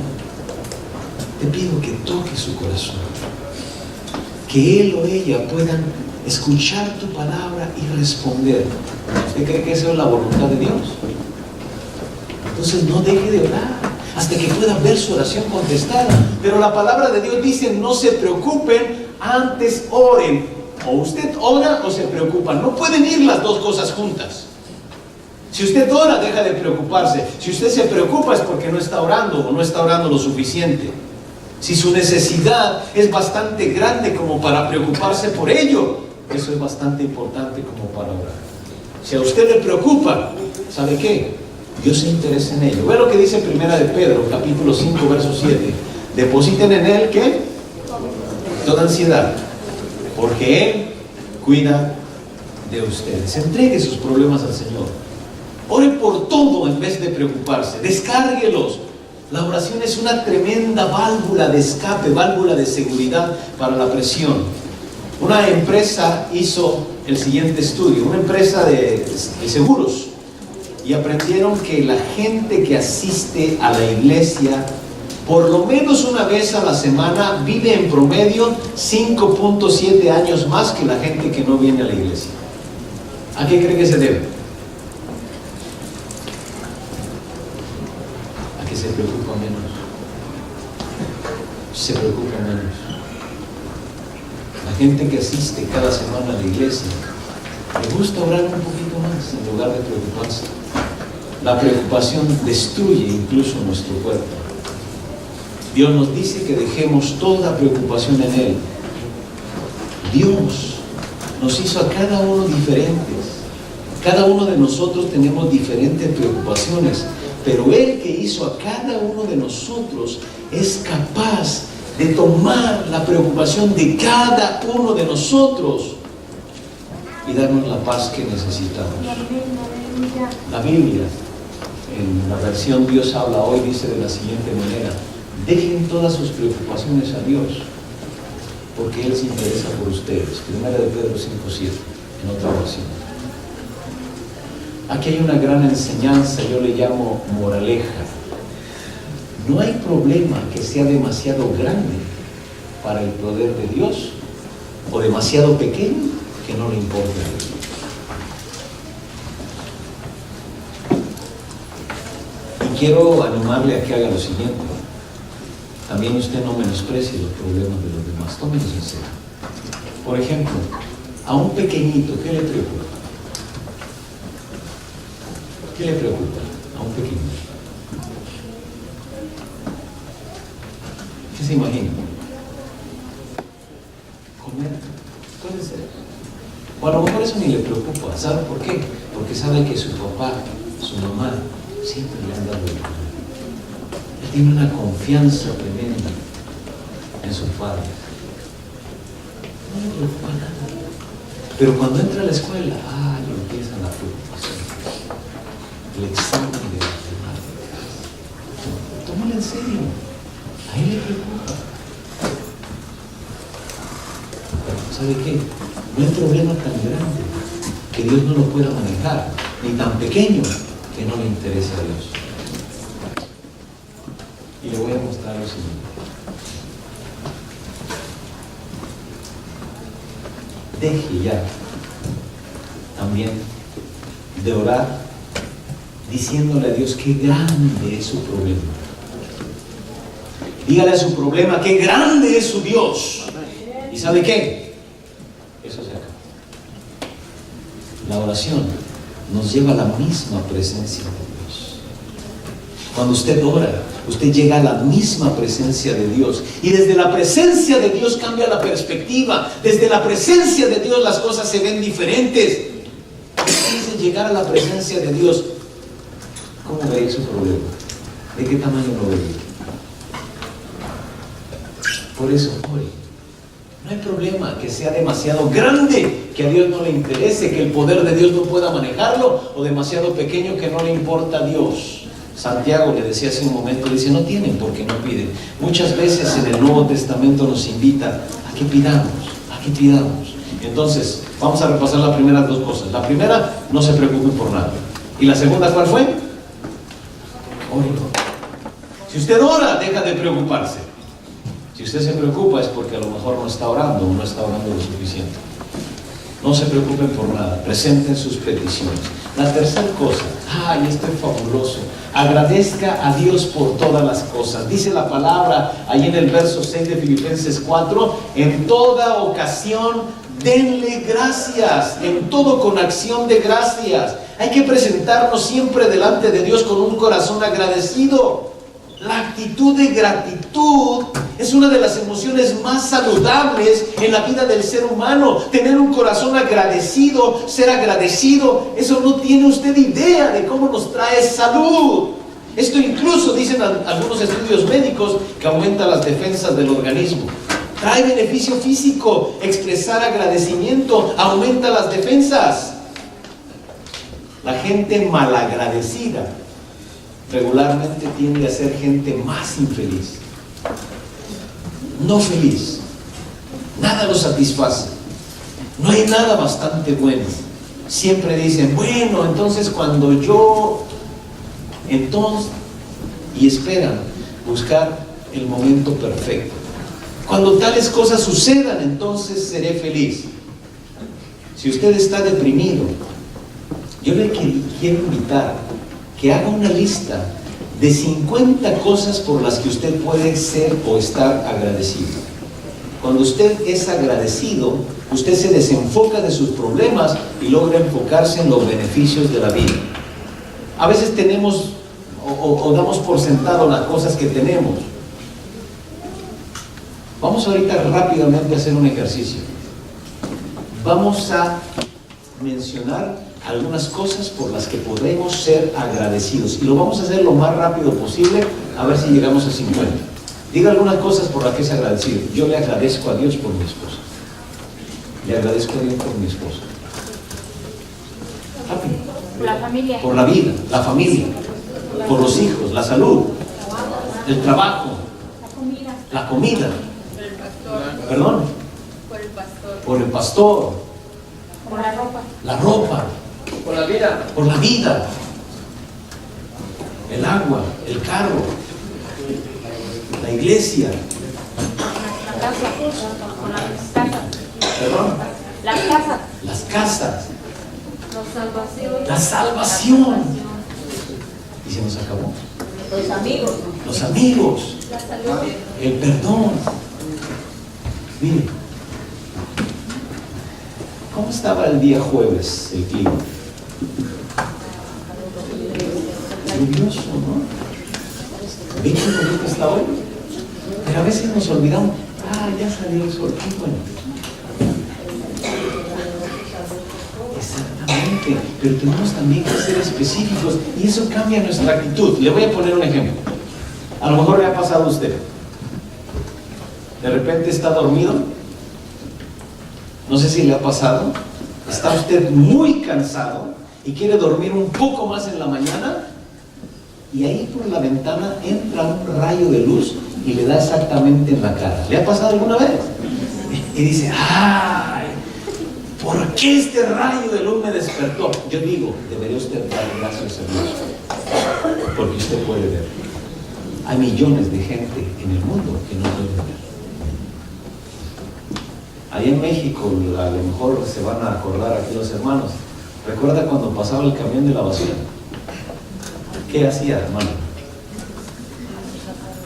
te pido que toque su corazón, que él o ella puedan escuchar tu palabra y responder. ¿Usted cree que esa es la voluntad de Dios? Entonces no deje de orar hasta que pueda ver su oración contestada. Pero la palabra de Dios dice, no se preocupen, antes oren. O usted ora o se preocupa. No pueden ir las dos cosas juntas. Si usted ora, deja de preocuparse. Si usted se preocupa es porque no está orando o no está orando lo suficiente. Si su necesidad es bastante grande como para preocuparse por ello, eso es bastante importante como para orar. Si a usted le preocupa, ¿sabe qué? Dios se interesa en ello. Ve lo que dice 1 de Pedro, capítulo 5, verso 7. Depositen en Él, ¿qué? Toda ansiedad, porque Él cuida de ustedes. Entregue sus problemas al Señor. Ore por todo en vez de preocuparse. Descárguelos. La oración es una tremenda válvula de escape, válvula de seguridad para la presión. Una empresa hizo el siguiente estudio, una empresa de seguros, y aprendieron que la gente que asiste a la iglesia por lo menos una vez a la semana vive en promedio 5.7 años más que la gente que no viene a la iglesia. ¿A qué cree que se debe? A que se preocupa menos. Se preocupa menos. La gente que asiste cada semana a la iglesia le gusta orar un poquito más en lugar de preocuparse. La preocupación destruye incluso nuestro cuerpo. Dios nos dice que dejemos toda preocupación en Él. Dios nos hizo a cada uno diferentes. Cada uno de nosotros tenemos diferentes preocupaciones, pero Él que hizo a cada uno de nosotros es capaz de tomar la preocupación de cada uno de nosotros y darnos la paz que necesitamos. La Biblia, en la versión Dios habla hoy, dice de la siguiente manera: dejen todas sus preocupaciones a Dios, porque Él se interesa por ustedes. Primera de Pedro 5:7, en otra versión. Aquí hay una gran enseñanza, yo le llamo moraleja. No hay problema que sea demasiado grande para el poder de Dios o demasiado pequeño que no le importe a Dios. Y quiero animarle a que haga lo siguiente. También usted no menosprecie los problemas de los demás, tómenlos en serio. Por ejemplo, a un pequeñito, ¿qué le preocupa? ¿Qué le preocupa a un pequeñito? ¿Qué se imagina? Comer, puede ser. O a lo mejor eso ni le preocupa. ¿Sabe por qué? Porque sabe que su papá, su mamá, siempre le han dado de comer. Él tiene una confianza tremenda en sus padres. No le preocupa nada. Pero cuando entra a la escuela, le empieza la preocupación. El examen de matemáticas. Tómalo en serio. A él le preocupa. ¿Sabe qué? No hay problema tan grande que Dios no lo pueda manejar, ni tan pequeño que no le interese a Dios. Y le voy a mostrar lo siguiente. Deje ya también de orar diciéndole a Dios qué grande es su problema. Dígale a su problema qué grande es su Dios. ¿Y sabe qué? Eso se acaba. La oración nos lleva a la misma presencia de Dios. Cuando usted ora, usted llega a la misma presencia de Dios. Y desde la presencia de Dios cambia la perspectiva. Desde la presencia de Dios las cosas se ven diferentes. Desde llegar a la presencia de Dios, ¿cómo veía su problema? ¿De qué tamaño lo veía? Por eso, ore. No hay problema que sea demasiado grande, que a Dios no le interese, que el poder de Dios no pueda manejarlo, o demasiado pequeño que no le importa a Dios. Santiago le decía hace un momento, dice, no tienen porque no piden. Muchas veces en el Nuevo Testamento nos invita a que pidamos, a que pidamos. Entonces, vamos a repasar las primeras dos cosas. La primera, no se preocupen por nada. ¿Y la segunda cuál fue? Ore. Si usted ora, deja de preocuparse. Si usted se preocupa es porque a lo mejor no está orando o no está orando lo suficiente. No se preocupen por nada, presenten sus peticiones. La tercera cosa, y esto es fabuloso, agradezca a Dios por todas las cosas. Dice la palabra ahí en el verso 6 de Filipenses 4, en toda ocasión denle gracias, en todo con acción de gracias. Hay que presentarnos siempre delante de Dios con un corazón agradecido. La actitud de gratitud es una de las emociones más saludables en la vida del ser humano. Tener un corazón agradecido, ser agradecido, eso no tiene usted idea de cómo nos trae salud. Esto incluso dicen algunos estudios médicos que aumenta las defensas del organismo. Trae beneficio físico, expresar agradecimiento aumenta las defensas. La gente malagradecida regularmente tiende a ser gente más infeliz, no feliz, nada los satisface. No hay nada bastante bueno. Siempre dicen, bueno, entonces cuando yo, entonces, y esperan buscar el momento perfecto. Cuando tales cosas sucedan, entonces seré feliz. Si usted está deprimido, yo le quiero invitar que haga una lista de 50 cosas por las que usted puede ser o estar agradecido. Cuando usted es agradecido, usted se desenfoca de sus problemas y logra enfocarse en los beneficios de la vida. A veces tenemos o damos por sentado las cosas que tenemos. Vamos ahorita rápidamente a hacer un ejercicio. Vamos a mencionar algunas cosas por las que podemos ser agradecidos. Y lo vamos a hacer lo más rápido posible, a ver si llegamos a 50. Diga algunas cosas por las que es agradecido. Yo le agradezco a Dios por mi esposa. Le agradezco a Dios por mi esposa. Rápido. Por la familia. Por la vida, la familia. Por los hijos, la salud, el trabajo, la comida. ¿Perdón? Por el pastor. Por el pastor. Por la ropa. La ropa. Por la vida. Por la vida. El agua, el carro, la iglesia. La casa. Por las casas. ¿Perdón? Las casas. Las casas. La salvación. La salvación. Y se nos acabó. Los amigos. Los amigos. La salud. El perdón. Mire, ¿cómo estaba el día jueves el clima? Lluvioso, ¿no? ¿Ve qué bonito está hoy? Pero a veces nos olvidamos, ya salió el sol, qué bueno. Exactamente, pero tenemos también que ser específicos y eso cambia nuestra actitud. Le voy a poner un ejemplo. A lo mejor le ha pasado a usted. De repente está dormido. No sé si le ha pasado. Está usted muy cansado y quiere dormir un poco más en la mañana. Y ahí por la ventana entra un rayo de luz y le da exactamente en la cara. ¿Le ha pasado alguna vez? Y dice, ¡ay! ¿Por qué este rayo de luz me despertó? Yo digo, debería usted dar gracias a Dios. Porque usted puede ver. Hay millones de gente en el mundo que no pueden ver. Allá en México, a lo mejor se van a acordar aquí los hermanos. ¿Recuerda cuando pasaba el camión de la basura? ¿Qué hacía, hermano?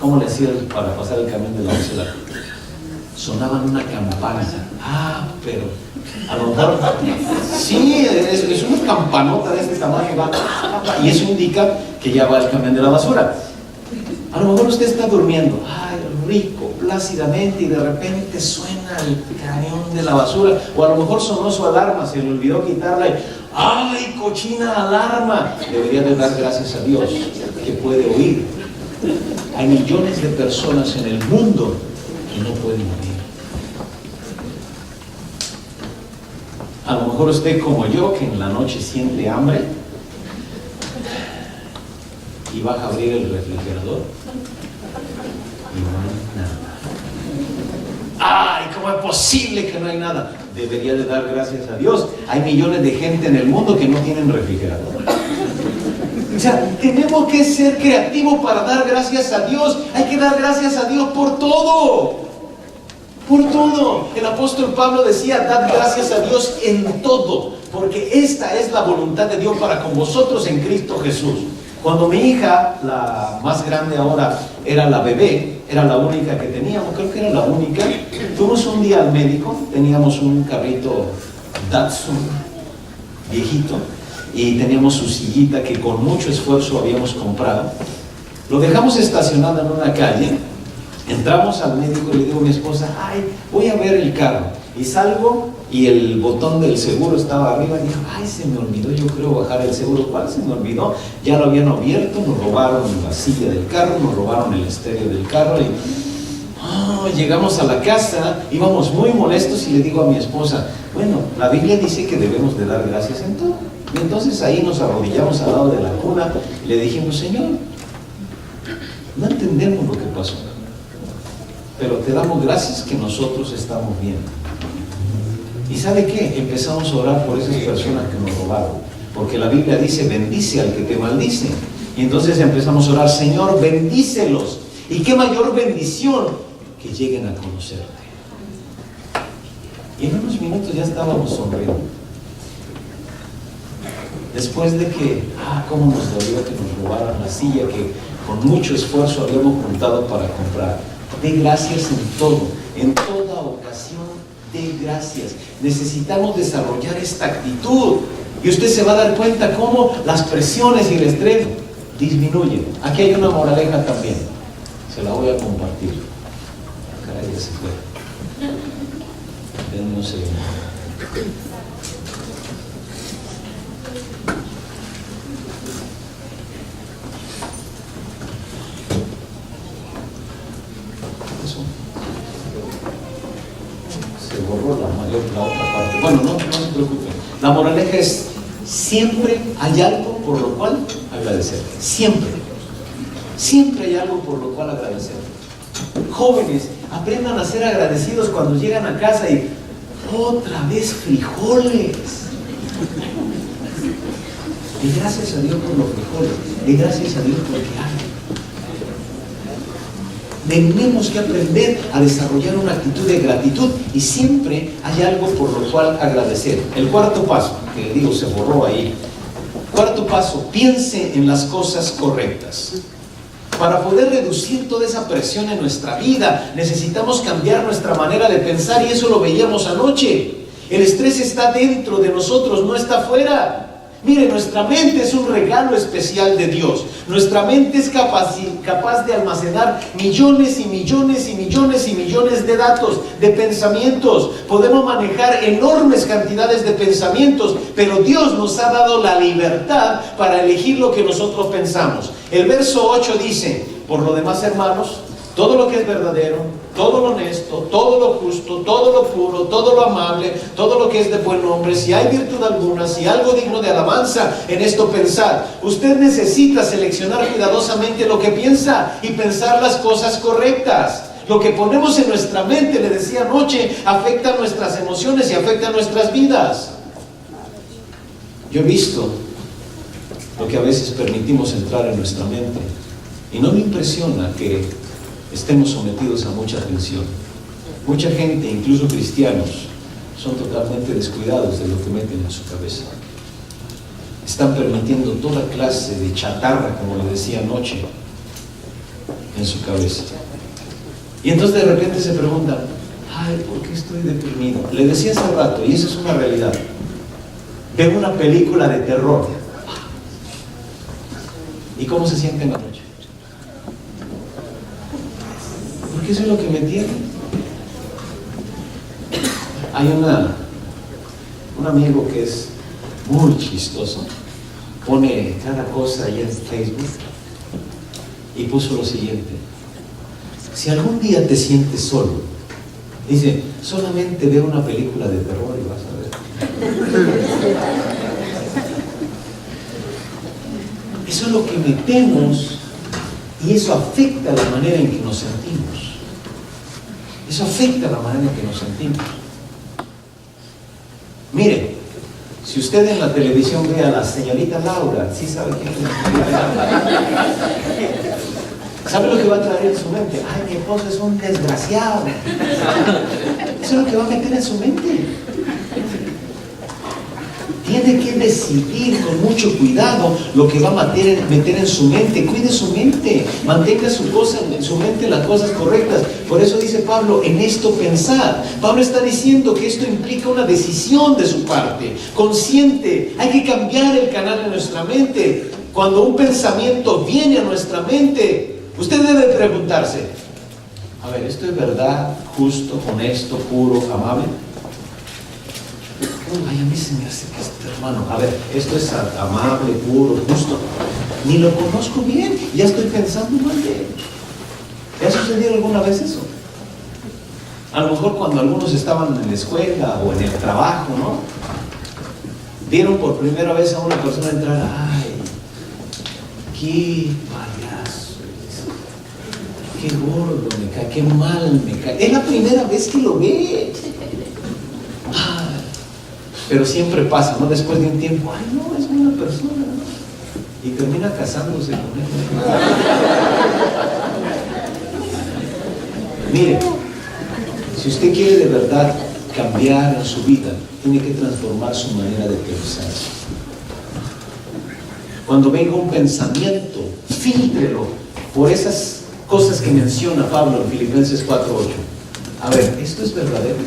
¿Cómo le hacía para pasar el camión de la basura? Sonaban una campana. Pero a lo mejor, sí, es una campanota de este tamaño y eso indica que ya va el camión de la basura. A lo mejor usted está durmiendo, rico, plácidamente, y de repente suena el camión de la basura, o a lo mejor sonó su alarma, se le olvidó quitarla y ¡ay, cochina alarma! Debería de dar gracias a Dios que puede oír. Hay millones de personas en el mundo que no pueden oír. A lo mejor usted como yo, que en la noche siente hambre y baja a abrir el refrigerador y no hay nada. ¡Ay, cómo es posible que no hay nada! Debería de dar gracias a Dios. Hay millones de gente en el mundo que no tienen refrigerador. O sea, tenemos que ser creativos para dar gracias a Dios. Hay que dar gracias a Dios por todo. Por todo. El apóstol Pablo decía, dad gracias a Dios en todo, porque esta es la voluntad de Dios para con vosotros en Cristo Jesús. Cuando mi hija, la más grande ahora, era la bebé, era la única que teníamos, creo que era la única, fuimos un día al médico, teníamos un carrito Datsun viejito y teníamos su sillita que con mucho esfuerzo habíamos comprado. Lo dejamos estacionado en una calle, entramos al médico y le digo a mi esposa, voy a ver el carro. Y salgo y el botón del seguro estaba arriba y dijo, se me olvidó, yo creo bajar el seguro. ¿Cuál se me olvidó? Ya lo habían abierto, nos robaron la silla del carro, nos robaron el estéreo del carro y llegamos a la casa, íbamos muy molestos y le digo a mi esposa, bueno, la Biblia dice que debemos de dar gracias en todo. Y entonces ahí nos arrodillamos al lado de la cuna y le dijimos, Señor, no entendemos lo que pasó, pero te damos gracias que nosotros estamos bien. ¿Y sabe qué? Empezamos a orar por esas personas que nos robaron. Porque la Biblia dice, bendice al que te maldice. Y entonces empezamos a orar, Señor, bendícelos. Y qué mayor bendición que lleguen a conocerte. Y en unos minutos ya estábamos sonriendo. Después de que, cómo nos dolió que nos robaran la silla que con mucho esfuerzo habíamos juntado para comprar. Dé gracias en todo, en toda ocasión, dé gracias. Necesitamos desarrollar esta actitud. Y usted se va a dar cuenta cómo las presiones y el estrés disminuyen. Aquí hay una moraleja también. Se la voy a compartir. Caray, ya se fue. Denme un segundo. Se borró la otra parte. Bueno, no se preocupen. La moraleja es, siempre hay algo por lo cual agradecer. Siempre. Siempre hay algo por lo cual agradecer. Jóvenes, aprendan a ser agradecidos cuando llegan a casa y otra vez frijoles. De gracias a Dios por los frijoles. De gracias a Dios porque hay. Tenemos que aprender a desarrollar una actitud de gratitud y siempre hay algo por lo cual agradecer. El cuarto paso, que digo se borró ahí. Cuarto paso, piense en las cosas correctas. Para poder reducir toda esa presión en nuestra vida, necesitamos cambiar nuestra manera de pensar y eso lo veíamos anoche. El estrés está dentro de nosotros, no está afuera. Mire, nuestra mente es un regalo especial de Dios. Nuestra mente es capaz de almacenar millones y millones y millones y millones de datos, de pensamientos. Podemos manejar enormes cantidades de pensamientos, pero Dios nos ha dado la libertad para elegir lo que nosotros pensamos. El verso 8 dice, por lo demás, hermanos, todo lo que es verdadero, todo lo honesto, todo lo justo, todo lo puro, todo lo amable, todo lo que es de buen nombre, si hay virtud alguna, si algo digno de alabanza, en esto pensad. Usted necesita seleccionar cuidadosamente lo que piensa y pensar las cosas correctas. Lo que ponemos en nuestra mente, le decía anoche, afecta nuestras emociones y afecta nuestras vidas. Yo he visto lo que a veces permitimos entrar en nuestra mente y no me impresiona que estemos sometidos a mucha tensión. Mucha gente, incluso cristianos, son totalmente descuidados de lo que meten en su cabeza. Están permitiendo toda clase de chatarra, como le decía anoche, en su cabeza. Y entonces de repente se preguntan, ¿por qué estoy deprimido? Le decía hace rato, y esa es una realidad. Veo una película de terror. ¿Y cómo se siente en la noche? Porque eso es lo que me tiene. Hay un amigo que es muy chistoso, pone cada cosa ahí en Facebook y puso lo siguiente: si algún día te sientes solo, dice, solamente ve una película de terror y vas a ver. Eso es lo que metemos y eso afecta la manera en que nos sentimos. Eso afecta la manera en que nos sentimos. Mire, si usted en la televisión ve a la señorita Laura, ¿sí sabe quién es la señorita Laura? ¿Sabe lo que va a traer en su mente? Ay, mi esposo es un desgraciado. Eso es lo que va a meter en su mente. Tiene que decidir con mucho cuidado lo que va a meter en su mente. Cuide su mente, mantenga en su mente las cosas correctas. Por eso dice Pablo, en esto pensad. Pablo está diciendo que esto implica una decisión de su parte, consciente. Hay que cambiar el canal de nuestra mente. Cuando un pensamiento viene a nuestra mente, usted debe preguntarse, a ver, ¿esto es verdad, justo, honesto, puro, amable? Ay, a mí se me hace que este hermano, a ver, esto es amable, puro, justo. Ni lo conozco bien, ya estoy pensando mal de él. ¿Le ha sucedido alguna vez eso? A lo mejor cuando algunos estaban en la escuela o en el trabajo, ¿no? Vieron por primera vez a una persona entrar, ay, qué payaso, qué gordo me cae, qué mal me cae. Es la primera vez que lo ve. Ay, Pero siempre pasa, ¿no? Después de un tiempo, ay, no, es buena persona, ¿no? Y termina casándose con él. Mire, si usted quiere de verdad cambiar en su vida, tiene que transformar su manera de pensar. Cuando venga un pensamiento, fíltrelo por esas cosas que menciona Pablo en Filipenses 4:8. A ver, ¿esto es verdadero?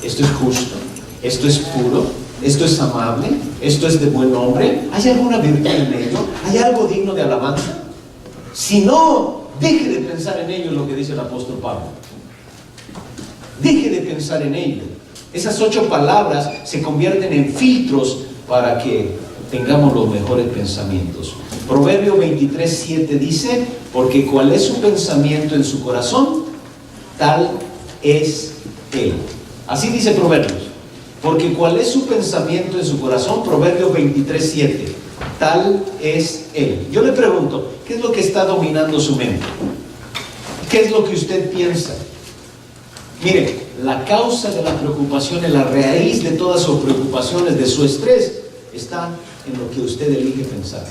¿Esto es justo? ¿Esto es puro? ¿Esto es amable? ¿Esto es de buen nombre? ¿Hay alguna virtud en ello? ¿Hay algo digno de alabanza? Si no, deje de pensar en ello, lo que dice el apóstol Pablo. Deje de pensar en ello. Esas 8 palabras se convierten en filtros para que tengamos los mejores pensamientos. Proverbio 23:7 dice: porque cuál es su pensamiento en su corazón, tal es él. Así dice Proverbios. Porque cuál es su pensamiento en su corazón, Proverbios 23:7, tal es él. Yo le pregunto, ¿qué es lo que está dominando su mente? ¿Qué es lo que usted piensa? Mire, la causa de la preocupación, la raíz de todas sus preocupaciones, de su estrés, está en lo que usted elige pensar.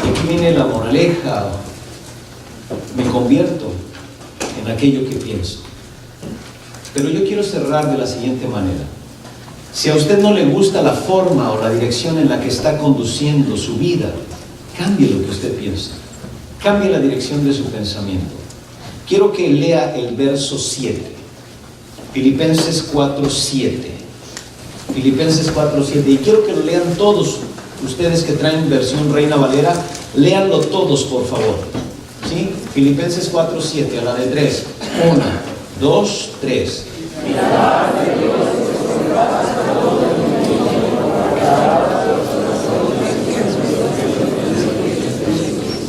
Y aquí viene la moraleja: me convierto en aquello que pienso. Pero yo quiero cerrar de la siguiente manera. Si a usted no le gusta la forma o la dirección en la que está conduciendo su vida, cambie lo que usted piensa. Cambie la dirección de su pensamiento. Quiero que lea el verso 7. Filipenses 4:7. Filipenses 4:7. Y quiero que lo lean todos. Ustedes que traen versión Reina Valera, léanlo todos, por favor. ¿Sí? Filipenses 4:7, a la de 3. 1, 2, 3.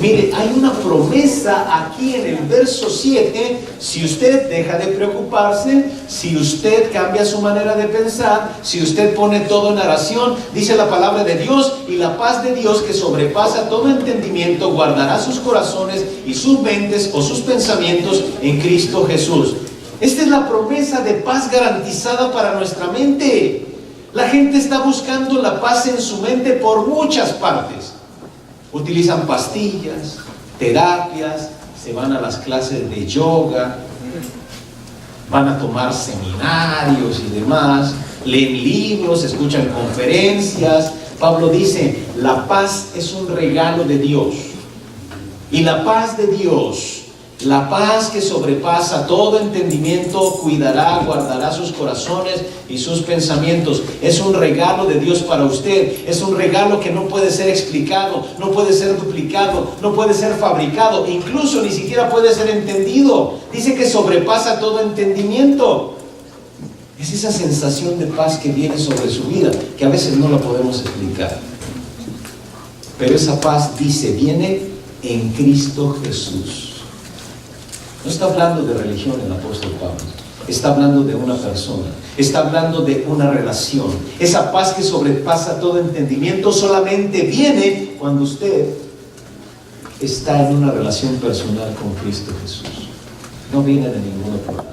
Mire, hay una promesa aquí en el verso 7. Si usted deja de preocuparse, si usted cambia su manera de pensar, si usted pone todo en oración, dice la palabra de Dios: y la paz de Dios, que sobrepasa todo entendimiento, guardará sus corazones y sus mentes o sus pensamientos en Cristo Jesús. Esta es la promesa de paz garantizada para nuestra mente. La gente está buscando la paz en su mente por muchas partes. Utilizan pastillas, terapias, se van a las clases de yoga, van a tomar seminarios y demás, leen libros, escuchan conferencias. Pablo dice: la paz es un regalo de Dios. Y la paz de Dios, la paz que sobrepasa todo entendimiento, cuidará, guardará sus corazones y sus pensamientos. Es un regalo de Dios para usted. Es un regalo que no puede ser explicado, no puede ser duplicado, no puede ser fabricado, incluso ni siquiera puede ser entendido. Dice que sobrepasa todo entendimiento. Es esa sensación de paz que viene sobre su vida, que a veces no la podemos explicar. Pero esa paz, dice, viene en Cristo Jesús. No está hablando de religión el apóstol Pablo. Está hablando de una persona. Está hablando de una relación. Esa paz que sobrepasa todo entendimiento solamente viene cuando usted está en una relación personal con Cristo Jesús. No viene de ningún otro lado.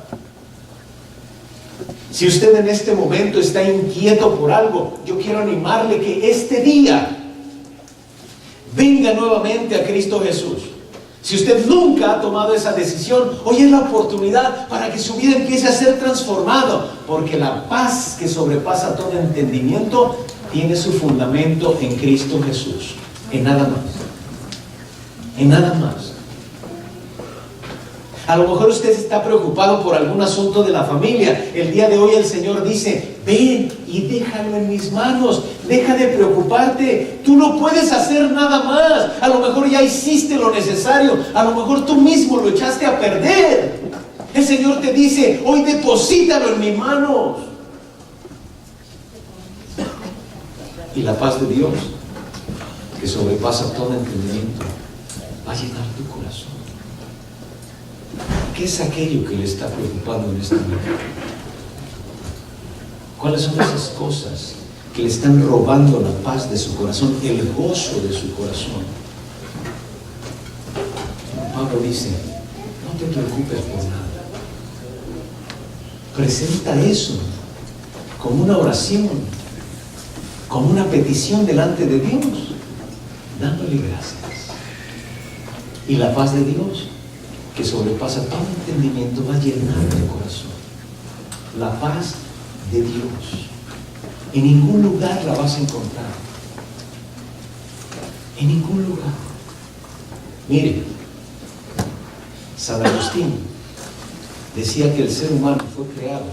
Si usted en este momento está inquieto por algo, yo quiero animarle que este día venga nuevamente a Cristo Jesús. Si usted nunca ha tomado esa decisión, hoy es la oportunidad para que su vida empiece a ser transformada, porque la paz que sobrepasa todo entendimiento tiene su fundamento en Cristo Jesús, en nada más, en nada más. A lo mejor usted está preocupado por algún asunto de la familia. El día de hoy el Señor dice: ven y déjalo en mis manos. Deja de preocuparte. Tú no puedes hacer nada más. A lo mejor ya hiciste lo necesario. A lo mejor tú mismo lo echaste a perder. El Señor te dice: hoy deposítalo en mis manos. Y la paz de Dios, que sobrepasa todo entendimiento, va a llenar tu corazón. ¿Qué es aquello que le está preocupando en esta vida? ¿Cuáles son esas cosas que le están robando la paz de su corazón, el gozo de su corazón? Pablo dice: no te preocupes por nada. Presenta eso como una oración, como una petición delante de Dios, dándole gracias. Y la paz de Dios, que sobrepasa todo entendimiento, va a llenar el corazón. La paz de Dios. En ningún lugar la vas a encontrar. En ningún lugar. Mire, San Agustín decía que el ser humano fue creado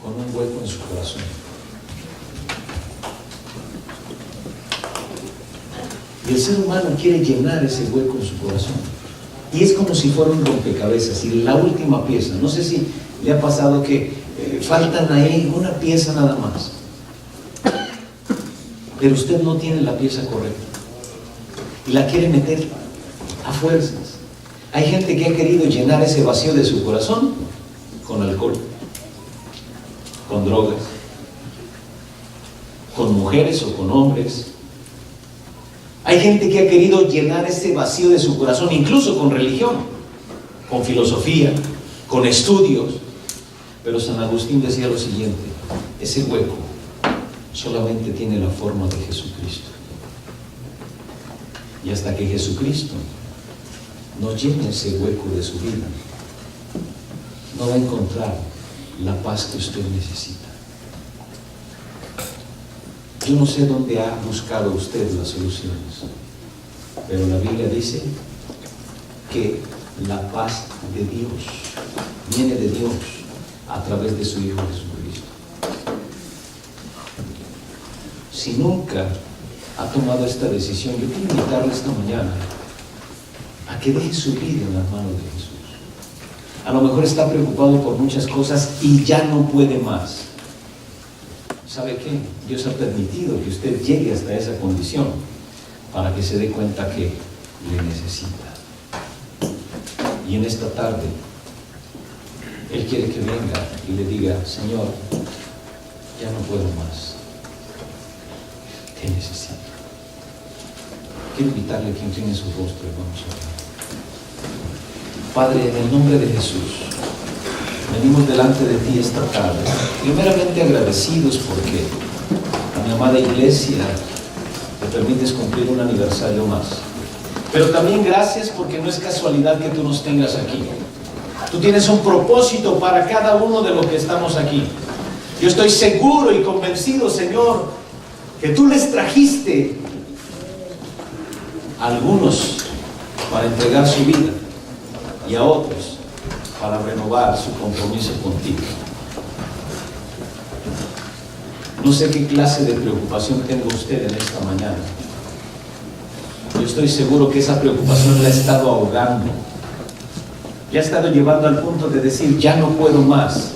con un hueco en su corazón. Y el ser humano quiere llenar ese hueco en su corazón. Y es como si fuera un rompecabezas. Y la última pieza, no sé si le ha pasado que faltan ahí una pieza nada más. Pero usted no tiene la pieza correcta. Y la quiere meter a fuerzas. Hay gente que ha querido llenar ese vacío de su corazón con alcohol, con drogas, con mujeres o con hombres. Hay gente que ha querido llenar ese vacío de su corazón incluso con religión, con filosofía, con estudios. Pero San Agustín decía lo siguiente: ese hueco solamente tiene la forma de Jesucristo. Y hasta que Jesucristo no llene ese hueco de su vida, no va a encontrar la paz que usted necesita. Yo no sé dónde ha buscado usted las soluciones, pero la Biblia dice que la paz de Dios viene de Dios a través de su Hijo Jesucristo. Si nunca ha tomado esta decisión, yo quiero invitarle esta mañana a que deje su vida en las manos de Jesús. A lo mejor está preocupado por muchas cosas y ya no puede más. ¿Sabe qué? Dios ha permitido que usted llegue hasta esa condición para que se dé cuenta que le necesita. Y en esta tarde, Él quiere que venga y le diga: Señor, ya no puedo más. Te necesito. Quiero invitarle a que incline su rostro y vamos a orar. Padre, en el nombre de Jesús, venimos delante de ti esta tarde, primeramente agradecidos porque a mi amada iglesia te permites cumplir un aniversario más. Pero también gracias porque no es casualidad que tú nos tengas aquí. Tú tienes un propósito para cada uno de los que estamos aquí. Yo estoy seguro y convencido, Señor, que tú les trajiste a algunos para entregar su vida y a otros para renovar su compromiso contigo. No sé qué clase de preocupación tenga usted en esta mañana. Yo estoy seguro que esa preocupación la ha estado ahogando. Le ha estado llevando al punto de decir: ya no puedo más.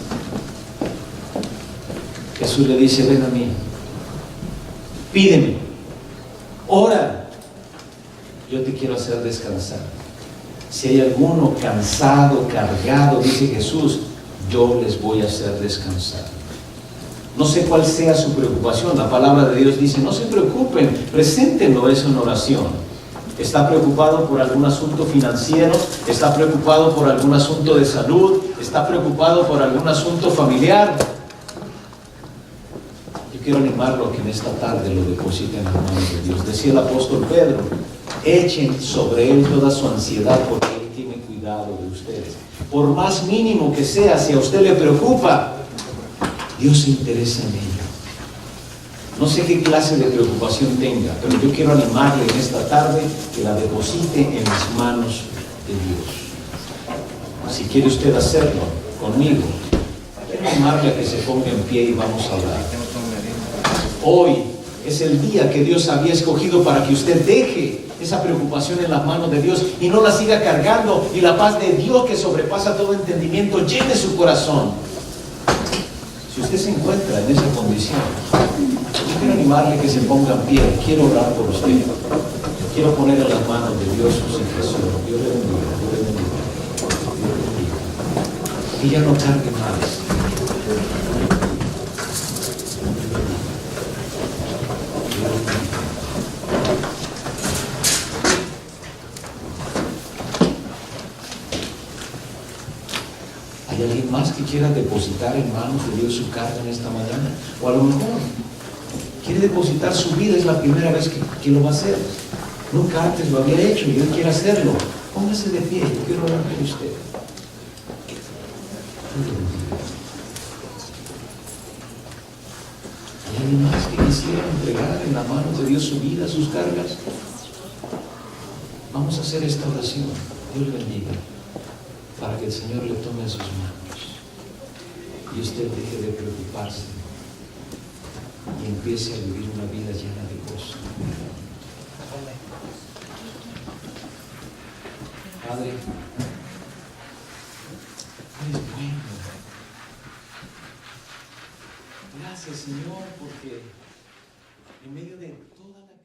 Jesús le dice: ven a mí. Pídeme. Ora. Yo te quiero hacer descansar. Si hay alguno cansado, cargado, dice Jesús, yo les voy a hacer descansar. No sé cuál sea su preocupación. La palabra de Dios dice: no se preocupen, preséntenlo eso en oración. ¿Está preocupado por algún asunto financiero? ¿Está preocupado por algún asunto de salud? ¿Está preocupado por algún asunto familiar? Yo quiero animarlo a que en esta tarde lo depositen en las manos de Dios. Decía el apóstol Pedro: echen sobre Él toda su ansiedad porque Él tiene cuidado de ustedes. Por más mínimo que sea, si a usted le preocupa, Dios se interesa en ello. No sé qué clase de preocupación tenga, pero yo quiero animarle en esta tarde que la deposite en las manos de Dios. Si quiere usted hacerlo conmigo, quiero animarle a que se ponga en pie y vamos a orar. Hoy es el día que Dios había escogido para que usted deje esa preocupación en las manos de Dios y no la siga cargando, y la paz de Dios que sobrepasa todo entendimiento llene su corazón. Si usted se encuentra en esa condición, yo quiero animarle que se ponga en pie. Quiero orar por usted. Quiero poner en las manos de Dios su situación. Dios le bendiga, Dios le bendiga, Dios le bendiga. Y ya no cargue más. ¿Hay alguien más que quiera depositar en manos de Dios su carga en esta mañana? O a lo mejor quiere depositar su vida, es la primera vez que lo va a hacer. Nunca antes lo había hecho y hoy quiere hacerlo. Póngase de pie, yo quiero orar con usted. ¿Hay alguien más que quisiera entregar en la mano de Dios su vida, sus cargas? Vamos a hacer esta oración. Dios bendiga, para que el Señor le tome a sus manos y usted deje de preocuparse y empiece a vivir una vida llena de gozo. Padre, eres bueno. Gracias, Señor, porque en medio de toda la